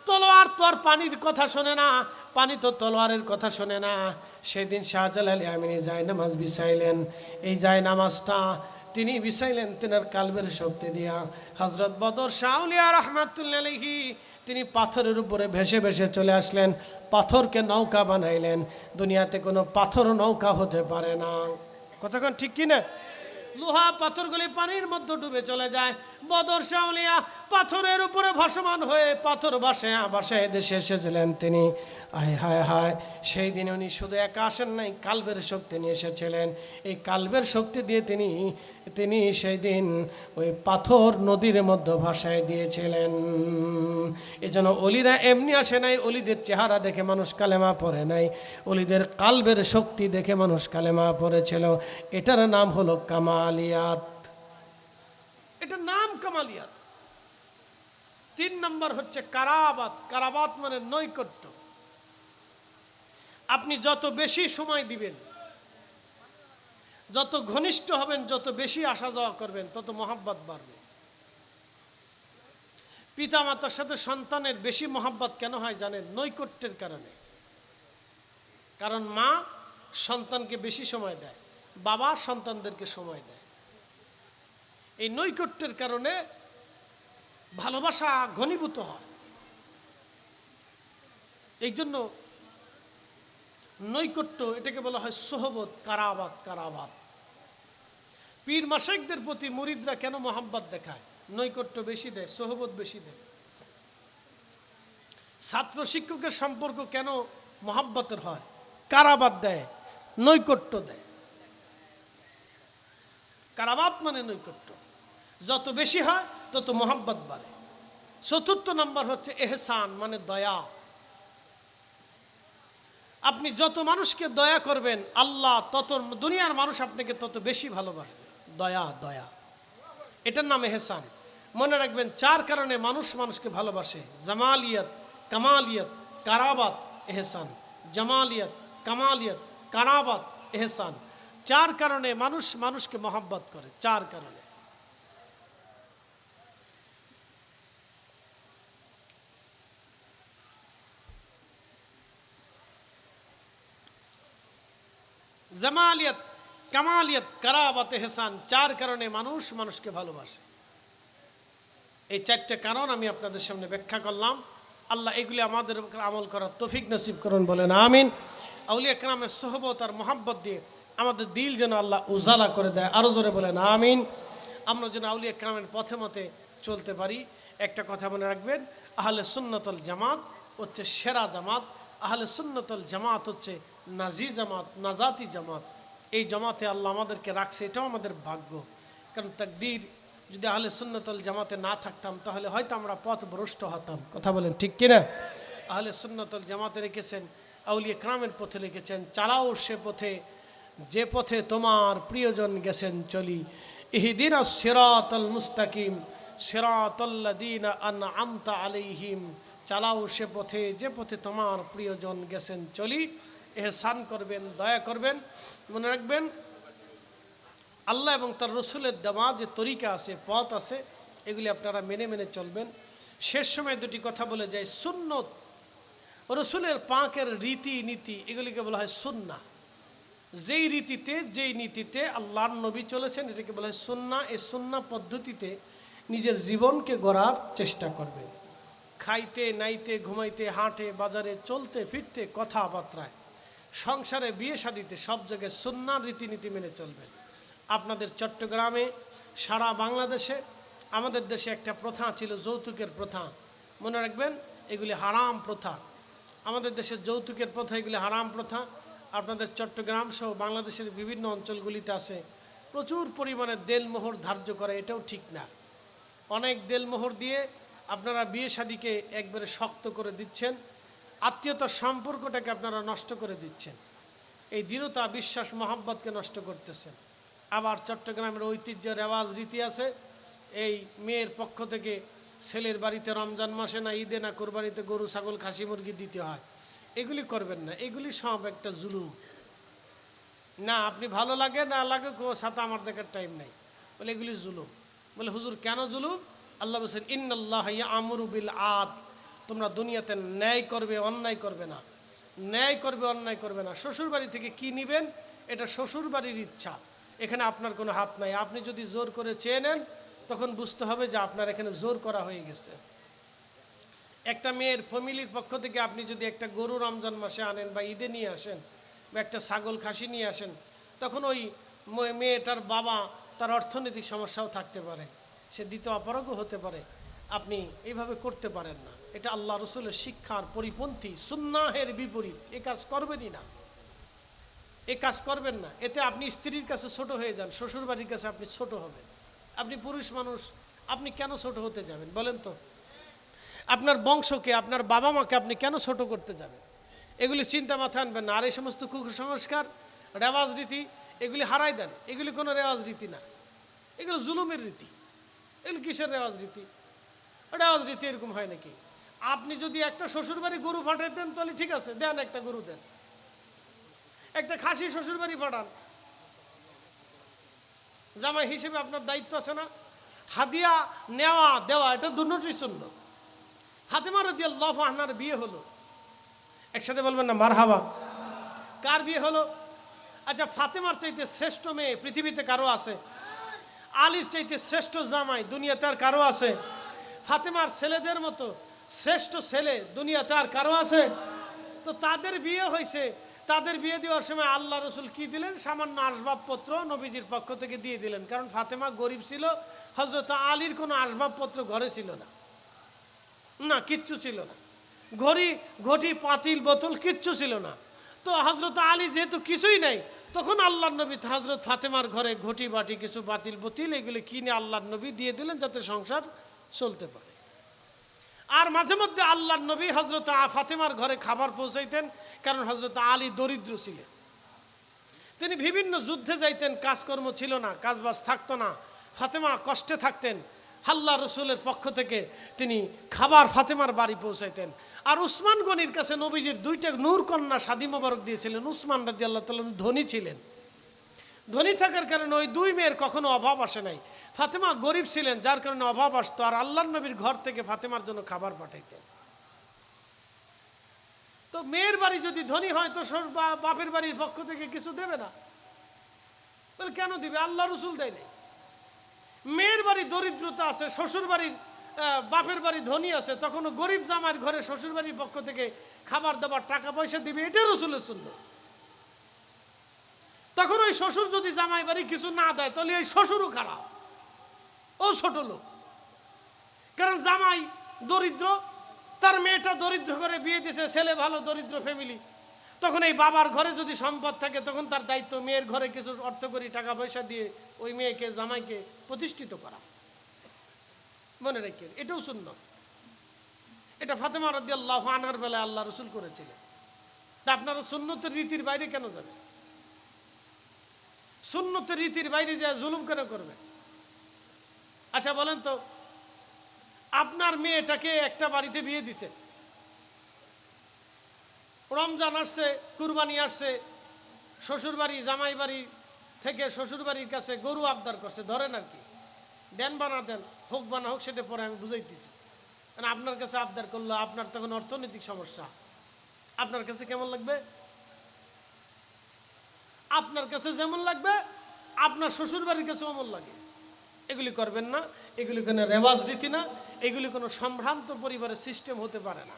Speaker 1: তলোয়ার তো আর পানির কথা শোনে না, পানি তো তলোয়ারের কথা শোনে না। সেদিন শাহজালাল ইয়ামানি যায় নামাজ বিছাইলেন। এই যায় নামাজটা তিনি বিছাইলেন তিনার কালবের শক্তি দিয়া। হযরত বদর শাহ আউলিয়া রাহমাতুল্লাহি আলাইহি তিনি পাথরের উপরে ভেসে ভেসে চলে আসলেন, পাথরকে নৌকা বানাইলেন। দুনিয়াতে কোনো পাথর নৌকা হতে পারে না। কতক্ষণ ঠিক কিনা? লোহা পাথরগুলি পানির মধ্যে ডুবে চলে যায়। বদর শাহ আউলিয়া পাথরের উপরে ভাসমান হয়ে পাথর বাসায় দেশে এসেছিলেন তিনি। আয় হায় হায়, সেই দিনে উনি শুধু একা আসেন নাই, কালবের শক্তি নিয়ে এসেছিলেন। এই কালবের শক্তি দিয়ে তিনি সেই দিন ওই পাথর নদীর মধ্যে ভাসায় দিয়েছিলেন। এজন্য অলিরা এমনি আসে নাই, অলিদের চেহারা দেখে মানুষ কালেমা পড়ে নাই, অলিদের কালবের শক্তি দেখে মানুষ কালেমা পড়েছিল। এটার নাম হলো কামালিয়াত। এটার নাম কামালিয়াত। 3 নম্বর হচ্ছে কারাবাত। কারাবাত মানে নৈকট্য। আপনি যত বেশি সময় দিবেন, যত ঘনিষ্ঠ হবেন, যত বেশি আসা যাওয়া করবেন, তত মহাব্বত বাড়বে। পিতা মাতার সাথে সন্তানের বেশি মহাব্বত কেন হয় জানেন? নৈকট্যের কারণে। কারণ মা সন্তানকে বেশি সময় দেয়, বাবা সন্তানদেরকে সময় দেয়। এই নৈকট্যের কারণে ভালোবাসা ঘনীভূত হয়। এই জন্য নৈকট্য, এটাকে বলা হয় সোহবত, কারাবাত। কারাবাত। পীর মাশায়েখদের প্রতি মুরিদরা কেন মহাব্বত দেখায়? নৈকট্য বেশি দেয়, সোহবত বেশি দেয়। ছাত্র শিক্ষকের সম্পর্ক কেন মহাব্বতের হয়? কারাবাত দেয়, নৈকট্য দেয়। কারাবাত মানে নৈকট্য। যত বেশি হয় তত মহাব্বত বাড়ে। 4র্থ নম্বর হচ্ছে এহসান মানে দয়া। আপনি যত মানুষকে দয়া করবেন, আল্লাহ তত, দুনিয়ার মানুষ আপনাকে তত বেশি ভালোবাসবে। দয়া, দয়া, এটার নাম এহসান। মনে রাখবেন, 4 কারণে মানুষ মানুষকে ভালোবাসে: জামালিয়াত, কামালিয়াত, কারাবাত, এহসান। জামালিয়াত, কামালিয়াত, কারাবাত, এহসান। 4 কারণে মানুষ মানুষকে মহব্বত করে। 4 কারণে। জামালিয়াত, কামালিয়াত, কারাবাত, এহসান, 4 কারণে মানুষ মানুষকে ভালোবাসে। এই 4টে কারণ আমি আপনাদের সামনে ব্যাখ্যা করলাম। আল্লাহ এগুলি আমাদের উপর আমল করার তৌফিক নসিব করুন, বলেন আমিন। আউলিয়া কেরামের সোহবত আর মহাব্বত দিয়ে আমাদের দিল যেন আল্লাহ উজালা করে দেয়, আরো জোরে বলেন আমিন। আমরা যেন আউলিয়া কেরামের পথে মতে চলতে পারি। একটা কথা মনে রাখবেন, আহলে সুন্নাতুল জামাত হচ্ছে সেরা জামাত। আহলে সুন্নাতুল জামাত হচ্ছে নাজি জামাত, নাজাতি জামাত। এই জামাতে আল্লাহ আমাদেরকে রাখছে, এটাও আমাদের ভাগ্য। কারণ তাকদীর, যদি আহলে সুন্নাতুল জামাতে না থাকতাম তাহলে হয়তো আমরা পথভ্রষ্ট হতাম। কথা বলেন ঠিক কিনা? আহলে সুন্নাতুল জামাতে রেখেছেন, আউলিয়া কেরামের পথে লিখেছেন, চালাও সে পথে যে পথে তোমার প্রিয়জন গেছেন চলি। ইহদিনাস সিরাতাল মুস্তাকিম সিরাতাল্লাযীনা আন'আমতা আলাইহিম। চালাও সে পথে যে পথে তোমার প্রিয়জন গেছেন চলি। এহসান করবেন, দয়া করবেন। মনে রাখবেন, আল্লাহ এবং তার রসুলের দেওয়া যে তরিকা আছে, পথ আছে, এগুলি আপনারা মেনে মেনে চলবেন। শেষ সময় 2টি কথা বলে যায়। সুন্নত, রসুলের পাকের রীতি নীতি, এগুলিকে বলা হয় সুন্নাহ। যেই রীতিতে, যেই নীতিতে আল্লাহর নবী চলেছেন, এটাকে বলা হয় সুন্নাহ। এই সুন্নাহ পদ্ধতিতে নিজের জীবনকে গড়ার চেষ্টা করবেন। খাইতে, নাইতে, ঘুমাইতে, হাঁটে, বাজারে, চলতে ফিরতে, কথাবার্তায়, সংসারে, বিয়ে শাদিতে, সব জায়গায় সুন্নাহর রীতিনীতি মেনে চলবেন। আপনাদের চট্টগ্রামে, সারা বাংলাদেশে, আমাদের দেশে একটা প্রথা ছিল, যৌতুকের প্রথা। মনে রাখবেন, এগুলি হারাম প্রথা। আমাদের দেশের যৌতুকের প্রথা, এগুলি হারাম প্রথা। আপনাদের চট্টগ্রাম সহ বাংলাদেশের বিভিন্ন অঞ্চলগুলিতে আছে। প্রচুর পরিমাণে দেলমোহর ধার্য করে, এটাও ঠিক না। অনেক দেলমোহর দিয়ে আপনারা বিয়ে শাদিকে একবারে শক্ত করে দিচ্ছেন, আত্মীয়তার সম্পর্কটাকে আপনারা নষ্ট করে দিচ্ছেন। এই দৃঢ়তা, বিশ্বাস, মহাব্বতকে নষ্ট করতেছেন। আবার চট্টগ্রামের ঐতিহ্য রেওয়াজ রীতি আছে, এই মেয়ের পক্ষ থেকে ছেলের বাড়িতে রমজান মাসে না ঈদে না কোরবানিতে গরু ছাগল খাসি মুরগি দিতে হয়। এগুলি করবেন না, এগুলি সব একটা জুলুম। না আপনি ভালো লাগে না লাগে সাথে আমার দেখার টাইম নাই, বলে এগুলি জুলুম। বলে হুজুর কেন জুলুম? আল্লাহ বলছেন ইন্নাল্লাহ ইয়ামুরু বিল আদল, তোমরা দুনিয়াতে ন্যায় করবে অন্যায় করবে না, ন্যায় করবে অন্যায় করবে না। শ্বশুর বাড়ি থেকে কি নেবেন এটা শ্বশুর বাড়ির ইচ্ছা, এখানে আপনার কোনো হাত নাই। আপনি যদি জোর করে চেয়ে নেন তখন বুঝতে হবে যে আপনার এখানে জোর করা হয়ে গেছে। একটা মেয়ের ফ্যামিলির পক্ষ থেকে আপনি যদি একটা গরু রমজান মাসে আনেন বা ঈদে নিয়ে আসেন বা একটা ছাগল খাসি নিয়ে আসেন, তখন ওই মেয়েটার বাবা তার অর্থনৈতিক সমস্যাও থাকতে পারে, সে দিতে অপারগও হতে পারে। আপনি এইভাবে করতে পারেন না, এটা আল্লাহ রসুলের শিক্ষার পরিপন্থী, সুন্নাহের বিপরীত। এ কাজ করবেনই না, এ কাজ করবেন না। এতে আপনি স্ত্রীর কাছে ছোট হয়ে যান, শ্বশুর বাড়ির কাছে আপনি ছোট হবেন। আপনি পুরুষ মানুষ, আপনি কেন ছোট হতে যাবেন বলেন তো? আপনার বংশকে, আপনার বাবা মাকে আপনি কেন ছোট করতে যাবেন? এগুলি চিন্তা মাথায় আনবেন না। আর এই সমস্ত কুসংস্কার, রেওয়াজ রীতি এগুলি হারাই দেন। এগুলি কোনো রেওয়াজ রীতি না, এগুলো জুলুমের রীতি। এগুলো কিসের রেওয়াজ রীতি? রেওয়াজ রীতি এরকম হয় নাকি? আপনি যদি একটা শ্বশুর বাড়ি গরু পাঠাইতেন তাহলে ঠিক আছে, দেন একটা গরু, দেন একটা খাসি শ্বশুর বাড়ি পাঠান, জামাই হিসেবে আপনার দায়িত্ব আছে না? হাদিয়া নেওয়া দেওয়া এটা দুটোই সুন্নাত। ফাতেমা রাদিয়াল্লাহু আনহার বিয়ে হলো, একসাথে বলবেন না মারহাবা। কার বিয়ে হলো? আচ্ছা, ফাতেমার চাইতে শ্রেষ্ঠ মেয়ে পৃথিবীতে কারো আছে? আলীর চাইতে শ্রেষ্ঠ জামাই দুনিয়াতে আর কারো আছে? ফাতেমার ছেলেদের মতো শ্রেষ্ঠ ছেলে দুনিয়াতে আর কারো আছে? তো তাদের বিয়ে হয়েছে, তাদের বিয়ে দেওয়ার সময় আল্লাহ রসুল কি দিলেন? সামান্য আসবাবপত্র নবীজির পক্ষ থেকে দিয়ে দিলেন, কারণ ফাতেমা গরিব ছিল। হযরত আলীর কোনো আসবাবপত্র ঘরে ছিল না, না কিচ্ছু ছিল না, ঘটি পাতিল বোতল কিচ্ছু ছিল না। তো হযরত আলী যেহেতু কিছুই নাই, তখন আল্লাহর নবী হযরত ফাতেমার ঘরে ঘটি বাটি কিছু বাতিল বোতিল এগুলি কিনে আল্লাহর নবী দিয়ে দিলেন যাতে সংসার চলতে পারে। আর মাঝে মধ্যে আল্লাহর নবী হযরত ফাতেমার ঘরে খাবার পৌঁছাইতেন, কারণ হযরত আলী দরিদ্র ছিলেন। তিনি বিভিন্ন যুদ্ধে যাইতেন, কাজকর্ম ছিল না, কাজবাজ থাকতো না, ফাতেমা কষ্টে থাকতেন। আল্লাহ রসুলের পক্ষ থেকে তিনি খাবার ফাতেমার বাড়ি পৌঁছাইতেন। আর উসমান গনির কাছে নবীজির দুইটা নূর কন্যা শাদী মোবারক দিয়েছিলেন। উসমান রাদিয়াল্লাহু তাআলা ধনী ছিলেন, ধনী থাকার কারণে ওই দুই মেয়ের কখনো অভাব আসে নাই। ফাতেমা গরিব ছিলেন, যার কারণে অভাব আসতো, আর আল্লাহর নবীর ঘর থেকে ফাতেমার জন্য খাবার পাঠাইতেন। তো মেয়ের বাড়ি যদি ধনী হয় তো বাপের বাড়ির পক্ষ থেকে কিছু দেবে না? বলে কেন দিবে? আল্লাহ রসুল দেয় নাই। মেয়ের বাড়ি দরিদ্রতা আছে, শ্বশুর বাড়ির বাপের বাড়ি ধনী আছে, তখনও গরিব জামাইয়ের ঘরে শ্বশুর বাড়ির পক্ষ থেকে খাবার দাবার টাকা পয়সা দিবে, এটা রসুলের সুন্নাত। তখন ওই শ্বশুর যদি জামাই বাড়ি কিছু না দেয় তাহলে ওই শ্বশুরও খারাপ, ও ছোট লোক। কারণ জামাই দরিদ্র, তার মেয়েটা দরিদ্র করে বিয়ে দিয়েছে, ছেলে ভালো দরিদ্র ফ্যামিলি, তখন এই বাবার ঘরে যদি সম্পদ থাকে তখন তার দায়িত্ব মেয়ের ঘরে কিছু অর্থ করি টাকা পয়সা দিয়ে ওই মেয়েকে জামাইকে প্রতিষ্ঠিত করা। মনে রাখেন, এটাও সুন্নাত। এটা ফাতেমা রাদিয়াল্লাহু আনহার বেলায় আল্লাহ রসুল করেছিলেন। তা আপনারা সুন্নতের রীতির বাইরে কেন যাবেন? সুন্নতের রীতির বাইরে যা জুলুম কেন করবে? আচ্ছা বলেন তো, আপনার মেয়েটাকে একটা বাড়িতে বিয়ে দিচ্ছে, রমজান আসছে, কুরবানি আসছে, শ্বশুর বাড়ি জামাই বাড়ি থেকে শ্বশুর বাড়ির কাছে গরু আবদার করছে, ধরেন আর কি, দেন বা না দেন, হোক বা না হোক সেটা পরে আমি বুঝাইতেছি। মানে আপনার কাছে আবদার করলো, আপনার তখন অর্থনৈতিক সমস্যা, আপনার কাছে কেমন লাগবে? আপনার কাছে যেমন লাগবে আপনার শ্বশুর বাড়ির কাছে অমন লাগে। এগুলি করবেন না, এগুলি কোনো রেওয়াজ রীতি না, এগুলি কোনো সম্ভ্রান্ত পরিবারের সিস্টেম হতে পারে না।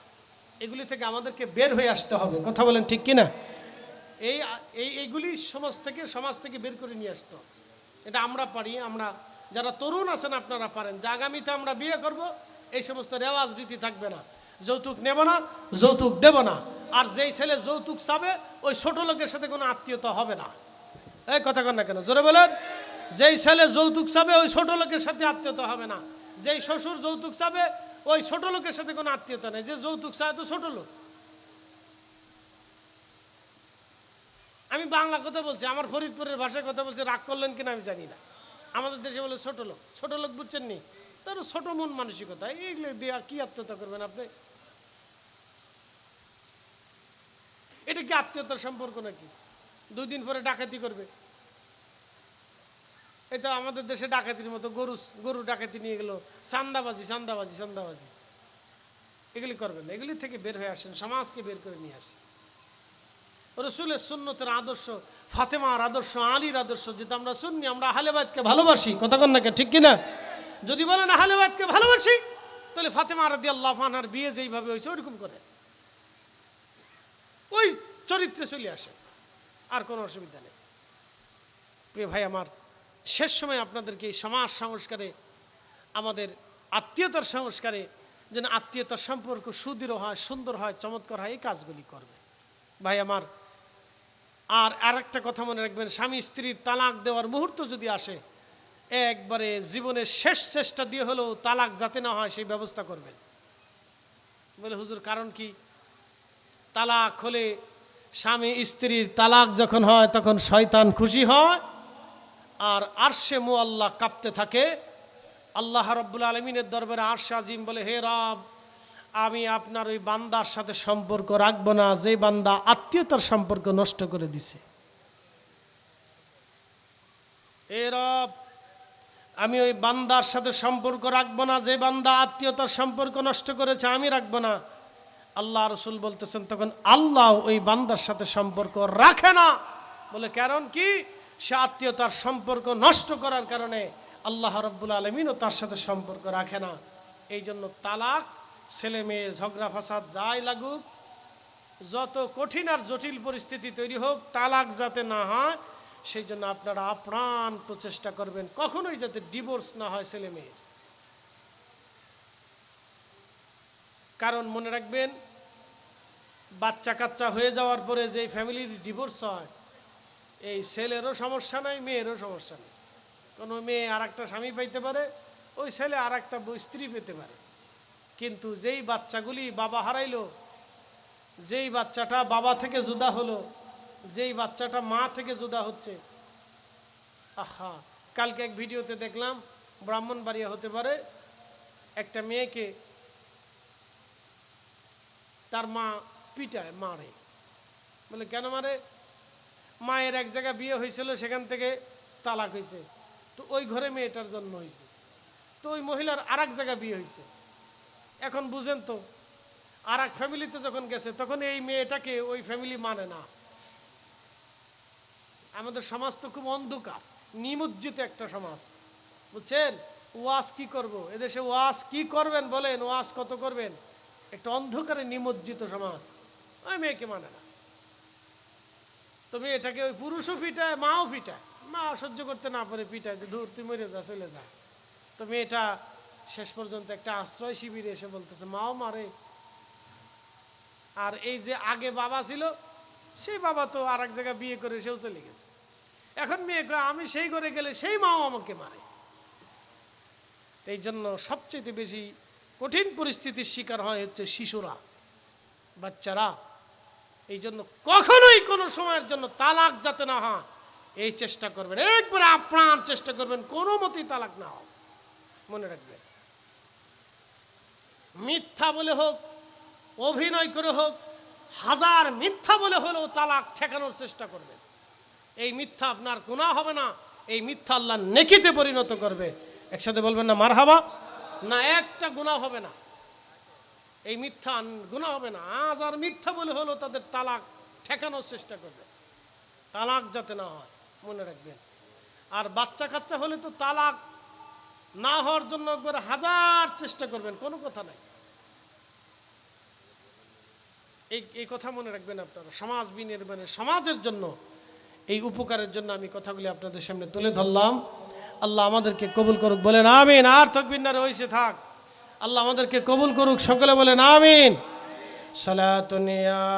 Speaker 1: এগুলি থেকে আমাদেরকে বের হয়ে আসতে হবে, কথা বলেন ঠিক কিনা? এইগুলি সমাজ থেকে বের করে নিয়ে আসতে হবে। এটা আমরা পারি, আমরা যারা তরুণ আছেন আপনারা পারেন, যে আগামীতে আমরা বিয়ে করব, এই সমস্ত রেওয়াজ রীতি থাকবে না, যৌতুক নেব না, যৌতুক দেব না। আর যেই ছেলে যৌতুক চাবে ওই ছোট লোকের সাথে কোনো আত্মীয়তা হবে না। এই কথা কন না কেন, জোরে বলেন। যেই ছেলে যৌতুক চাবে ওই ছোট লোকের সাথে আত্মীয়তা হবে না। যেই শ্বশুর যৌতুক চাবে ওই ছোট লোকের সাথে কোনো আত্মীয়তা নেই। যে যৌতুক চায় তো ছোট লোক। আমি বাংলা কথা বলছি, আমার ফরিদপুরের ভাষায় কথা বলছি, রাগ করলেন কিনা আমি জানি না। আমাদের দেশে বলে ছোট লোক, ছোট লোক বুঝছেন নি, তার ছোট মন মানসিকতা, এইগুলো দিয়ে কি আত্মীয়তা করবেন আপনি? এটা কি আত্মীয়তার সম্পর্ক নাকি? 2 দিন পরে ডাকাতি করবে। এটা আমাদের দেশে ডাকাতির মতো, গরু ডাকাতি নিয়ে গেল, চান্দাবাজি চান্দাবাজি চান্দাবাজি, এগুলি করবেন না। এগুলি থেকে বের হয়ে আসেন, সমাজকে বের করে নিয়ে আসেন। রসুলের সুন্নতের আদর্শ, ফাতেমার আদর্শ, আলীর আদর্শ, যেটা আমরা শুনি, আমরা আহলে বাইতকে ভালোবাসি, কথা কন না ঠিক কিনা? যদি বলেন আহলে বাইতকে ভালোবাসি, তাহলে ফাতেমা রাদিয়াল্লাহু আনহার বিয়ে যেইভাবে হয়েছে ওইরকম করে ওই চরিত্রে চলে আসে, আর কোনো অসুবিধা নেই। প্রিয় ভাই আমার, শেষ সময় আপনাদেরকে এই সমাজ সংস্কারে, আমাদের আত্মীয়তার সংস্কারে, যেন আত্মীয়তার সম্পর্ক সুদৃঢ় হয়, সুন্দর হয়, চমৎকার হয়, এই কাজগুলি করবে ভাই আমার। আর একটা কথা মনে রাখবেন, স্বামী স্ত্রীর তালাক দেওয়ার মুহূর্ত যদি আসে, একবারে জীবনের শেষ চেষ্টা দিয়ে হলেও তালাক যাতে না হয় সেই ব্যবস্থা করবেন। বলে হুজুর কারণ কি? তালাক হলে, স্বামী স্ত্রীর তালাক যখন হয় তখন শয়তান খুশি হয়, আর আরশে মুআল্লা কাঁপতে থাকে। আল্লাহ রাব্বুল আলামিনের দরবারে আরশে আজিম বলে, হে রব, আমি আপনার ওই বান্দার সাথে সম্পর্ক রাখবো না যে বান্দা আত্মীয়তার সম্পর্ক নষ্ট করে দিছে। হে রব, আমি ওই বান্দার সাথে সম্পর্ক রাখবো না যে বান্দা আত্মীয়তার সম্পর্ক নষ্ট করেছে, আমি রাখবো না। আল্লাহ রসুল বলতেছেন তখন আল্লাহ ওই বান্দার সাথে সম্পর্ক রাখে না। বলে কারণ কি? সে আত্মীয়তার সম্পর্ক নষ্ট করার কারণে আল্লাহ রাব্বুল আলামিনও তার সাথে সম্পর্ক রাখে না। এই জন্য তালাক, ছেলে মেয়ে ঝগড়া ফাসাদ যাই লাগুক, যত কঠিন আর জটিল পরিস্থিতি তৈরি হোক, তালাক যাতে না হয় সেই জন্য আপনারা আপ্রাণ প্রচেষ্টা করবেন, কখনোই যাতে ডিভোর্স না হয় ছেলে মেয়ের। কারণ মনে রাখবেন, বাচ্চা কাচ্চা হয়ে যাওয়ার পরে যে ফ্যামিলির ডিভোর্স হয়, এই ছেলেরও সমস্যা নাই, মেয়েরও সমস্যা নেই। কোনো মেয়ে আর একটা স্বামী পাইতে পারে, ওই ছেলে আর একটা স্ত্রী পেতে পারে, কিন্তু যেই বাচ্চাগুলি বাবা হারাইলো, যেই বাচ্চাটা বাবা থেকে জুদা হলো, যেই বাচ্চাটা মা থেকে জুদা হচ্ছে, আহা, কালকে এক ভিডিওতে দেখলাম, ব্রাহ্মণবাড়িয়া হতে পারে, একটা মেয়েকে তার মা পিটায়, মারে। বলে কেন মারে? মায়ের এক জায়গায় বিয়ে হয়েছিল, সেখান থেকে তালাক হয়েছে, তো ওই ঘরে মেয়েটার জন্ম হয়েছে, তো ওই মহিলার আর এক জায়গায় বিয়ে হয়েছে। এখন বুঝেন তো, আর এক ফ্যামিলিতে যখন গেছে তখন এই মেয়েটাকে ওই ফ্যামিলি মানে না। আমাদের সমাজ তো খুব অন্ধকার, নিমজ্জিত একটা সমাজ, বুঝছেন? ওয়াজ কি করব এদেশে? ওয়াজ কি করবেন বলেন? ওয়াজ কত করবেন? একটা অন্ধকারে নিমজ্জিত সমাজ, ওই মেয়েকে মানে না। তো মেয়েটাকে ওই পুরুষও পিটায়, মাও পিটায়, মা সহ্য করতে না পারে পিটায়, যে ধুর তুই মরে যা, চলে যা। তো মেয়েটা শেষ পর্যন্ত একটা আশ্রয় শিবিরে এসে বলতেছে মাও মারে। আর এই যে আগে বাবা ছিল, সেই বাবা তো আর এক জায়গায় বিয়ে করে সেও চলে গেছে। এখন মেয়ে আমি সেই ঘরে গেলে সেই মাও আমাকে মারে। এই জন্য সবচেয়ে বেশি কঠিন পরিস্থিতির শিকার হয় হচ্ছে শিশুরা, বাচ্চারা। এই জন্য কখনোই কোনো সময়ের জন্য তালাক যাতে না হয় এই চেষ্টা করবেন, একবারে আপ্রাণ চেষ্টা করবেন, কোনো মতেই তালাক না হয়। মনে রাখবেন, মিথ্যা বলে হোক, অভিনয় করে হোক, হাজার মিথ্যা বলে হলেও তালাক ঠেকানোর চেষ্টা করবেন। এই মিথ্যা আপনার গুনাহ হবে না, এই মিথ্যা আল্লাহ নেকিতে পরিণত করবে। একসাথে বলবেন না মারহাবা? না, একটা গুনাহ হবে না, এই মিথ্যা গুনাহ হবে না। আজ আর মিথ্যা বলে হলো তাদের তালাক ঠেকানোর চেষ্টা করবে, তালাক যাতে না হয়, মনে রাখবেন। আর বাচ্চা কাচ্চা হলে তো তালাক না হওয়ার জন্য একবার হাজার চেষ্টা করবেন, কোনো কথা নাই। এই কথা মনে রাখবেন আপনারা। সমাজ বিনির্মাণে, সমাজের জন্য, এই উপকারের জন্য আমি কথাগুলি আপনাদের সামনে তুলে ধরলাম। আল্লাহ আমাদেরকে কবুল করুক, বলেন আমিন। আর থাকবেন না, রয়েছে থাক। আল্লাহ আমাদেরকে কবুল করুক, সকলে বলেন আমিন। সালাতুন ইয়া